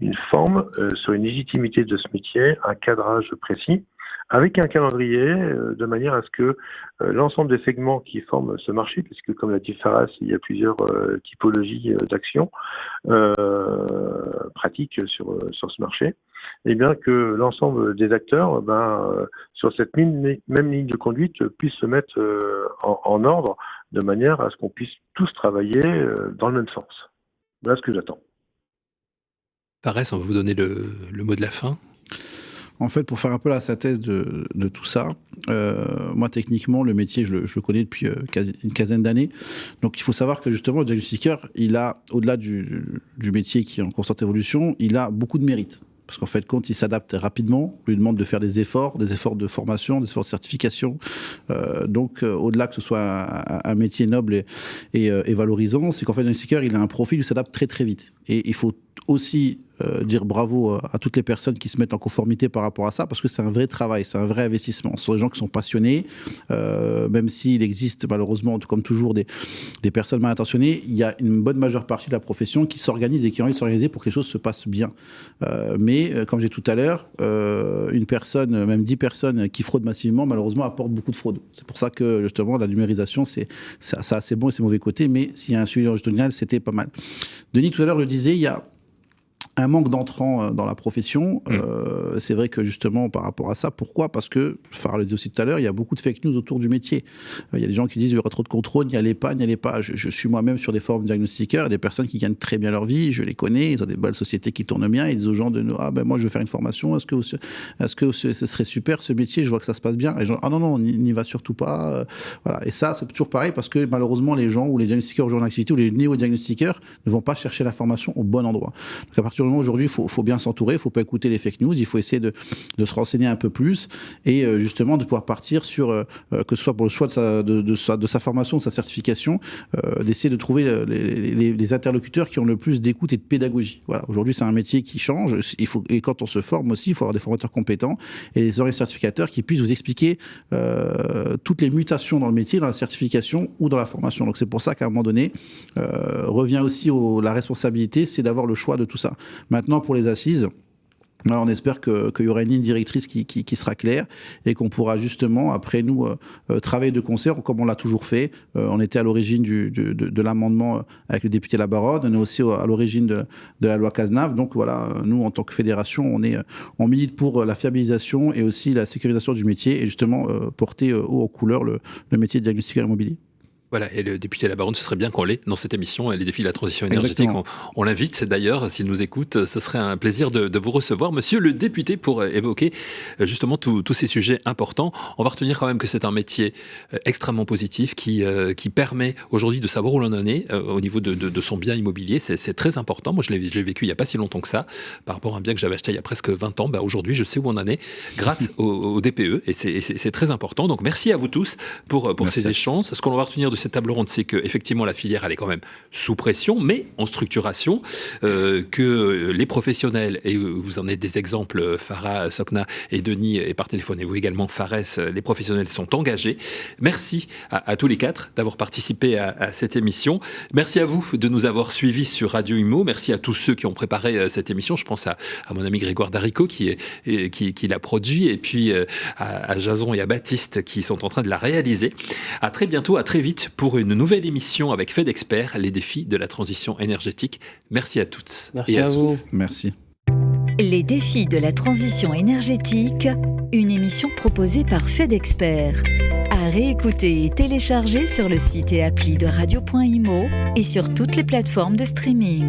une forme sur une légitimité de ce métier, un cadrage précis, avec un calendrier, de manière à ce que l'ensemble des segments qui forment ce marché, puisque comme l'a dit Faras, il y a plusieurs typologies d'actions pratiques sur ce marché, et bien que l'ensemble des acteurs, sur cette même ligne de conduite, puissent se mettre en ordre, de manière à ce qu'on puisse tous travailler dans le même sens. Voilà ce que j'attends. Fares, on va vous donner le mot de la fin. En fait, pour faire un peu la synthèse de tout ça, moi, techniquement, le métier, je le connais depuis une quinzaine d'années. Donc, il faut savoir que, justement, le diagnostiqueur, il a, au-delà du métier qui est en constante évolution, il a beaucoup de mérite. Parce qu'en fait, quand il s'adapte rapidement, on lui demande de faire des efforts de formation, des efforts de certification. Donc, au-delà que ce soit un métier noble et valorisant, c'est qu'en fait, le diagnostiqueur, il a un profil où il s'adapte très, très vite. Et il faut aussi dire bravo à toutes les personnes qui se mettent en conformité par rapport à ça, parce que c'est un vrai travail, c'est un vrai investissement. Ce sont des gens qui sont passionnés, même s'il existe malheureusement, comme toujours, des personnes mal intentionnées, il y a une bonne majeure partie de la profession qui s'organise et qui a envie de s'organiser pour que les choses se passent bien. Mais comme j'ai dit tout à l'heure, une personne, même 10 personnes qui fraudent massivement, malheureusement, apportent beaucoup de fraude. C'est pour ça que justement la numérisation, c'est assez bon et c'est mauvais côté, mais s'il y a un suivi longitudinal, c'était pas mal. Denis tout à l'heure le disait, il y a un manque d'entrants dans la profession. C'est vrai que justement par rapport à ça, pourquoi ? Parce que, Farah le disait aussi tout à l'heure, il y a beaucoup de fake news autour du métier. Il y a des gens qui disent il y aura trop de contrôle, n'y allez pas. Je suis moi-même sur des forums diagnostiqueurs, des personnes qui gagnent très bien leur vie, je les connais, ils ont des belles sociétés qui tournent bien, ils disent aux gens moi je veux faire une formation, est-ce que ce serait super ce métier, je vois que ça se passe bien. Et les gens, non, n'y va surtout pas. Voilà. Et ça, c'est toujours pareil parce que malheureusement les gens ou les diagnostiqueurs aujourd'hui en activité ou les néo-diagnostiqueurs ne vont pas chercher l'information au bon endroit. Donc à partir du moment où aujourd'hui, il faut bien s'entourer, il ne faut pas écouter les fake news, il faut essayer de se renseigner un peu plus et justement de pouvoir partir sur, que ce soit pour le choix de sa formation, de sa certification, d'essayer de trouver les interlocuteurs qui ont le plus d'écoute et de pédagogie. Voilà. Aujourd'hui, c'est un métier qui change, et quand on se forme aussi, il faut avoir des formateurs compétents et des organismes certificateurs qui puissent vous expliquer toutes les mutations dans le métier, dans la certification ou dans la formation. Donc c'est pour ça qu'à un moment donné, revient aussi la responsabilité, c'est d'avoir le choix de tout ça. Maintenant, pour les assises, on espère qu'il y aura une ligne directrice qui sera claire et qu'on pourra justement, après nous, travailler de concert comme on l'a toujours fait. On était à l'origine de l'amendement avec le député Labaronne, on est aussi à l'origine de la loi Cazenave. Donc voilà, nous, en tant que fédération, on milite pour la fiabilisation et aussi la sécurisation du métier et justement porter haut en couleur le métier de diagnostiqueur immobilier. Voilà, et le député Labaronne, ce serait bien qu'on l'ait dans cette émission, les défis de la transition énergétique. On l'invite d'ailleurs, s'il nous écoute, ce serait un plaisir de vous recevoir, monsieur le député, pour évoquer justement tous ces sujets importants. On va retenir quand même que c'est un métier extrêmement positif qui permet aujourd'hui de savoir où l'on en est au niveau de son bien immobilier. C'est très important. Moi, je l'ai vécu il n'y a pas si longtemps que ça, par rapport à un bien que j'avais acheté il y a presque 20 ans. Aujourd'hui, je sais où on en est grâce au DPE et c'est très important. Donc, merci à vous tous pour ces échanges. Ce qu'on va retenir de cette table ronde, c'est qu'effectivement la filière elle est quand même sous pression, mais en structuration, que les professionnels, et vous en êtes des exemples, Farah, Sokna et Denis, et par téléphone, et vous également Fares, les professionnels sont engagés. Merci à tous les quatre d'avoir participé à cette émission. Merci à vous de nous avoir suivis sur Radio Imo. Merci à tous ceux qui ont préparé cette émission. Je pense à mon ami Grégoire Daricot qui l'a produit, et puis à Jason et à Baptiste qui sont en train de la réaliser. À très bientôt, à très vite pour une nouvelle émission avec FedExpert, les défis de la transition énergétique. Merci à toutes. Merci à vous. Merci. Les défis de la transition énergétique, une émission proposée par FedExpert. À réécouter et télécharger sur le site et appli de radio.imo et sur toutes les plateformes de streaming.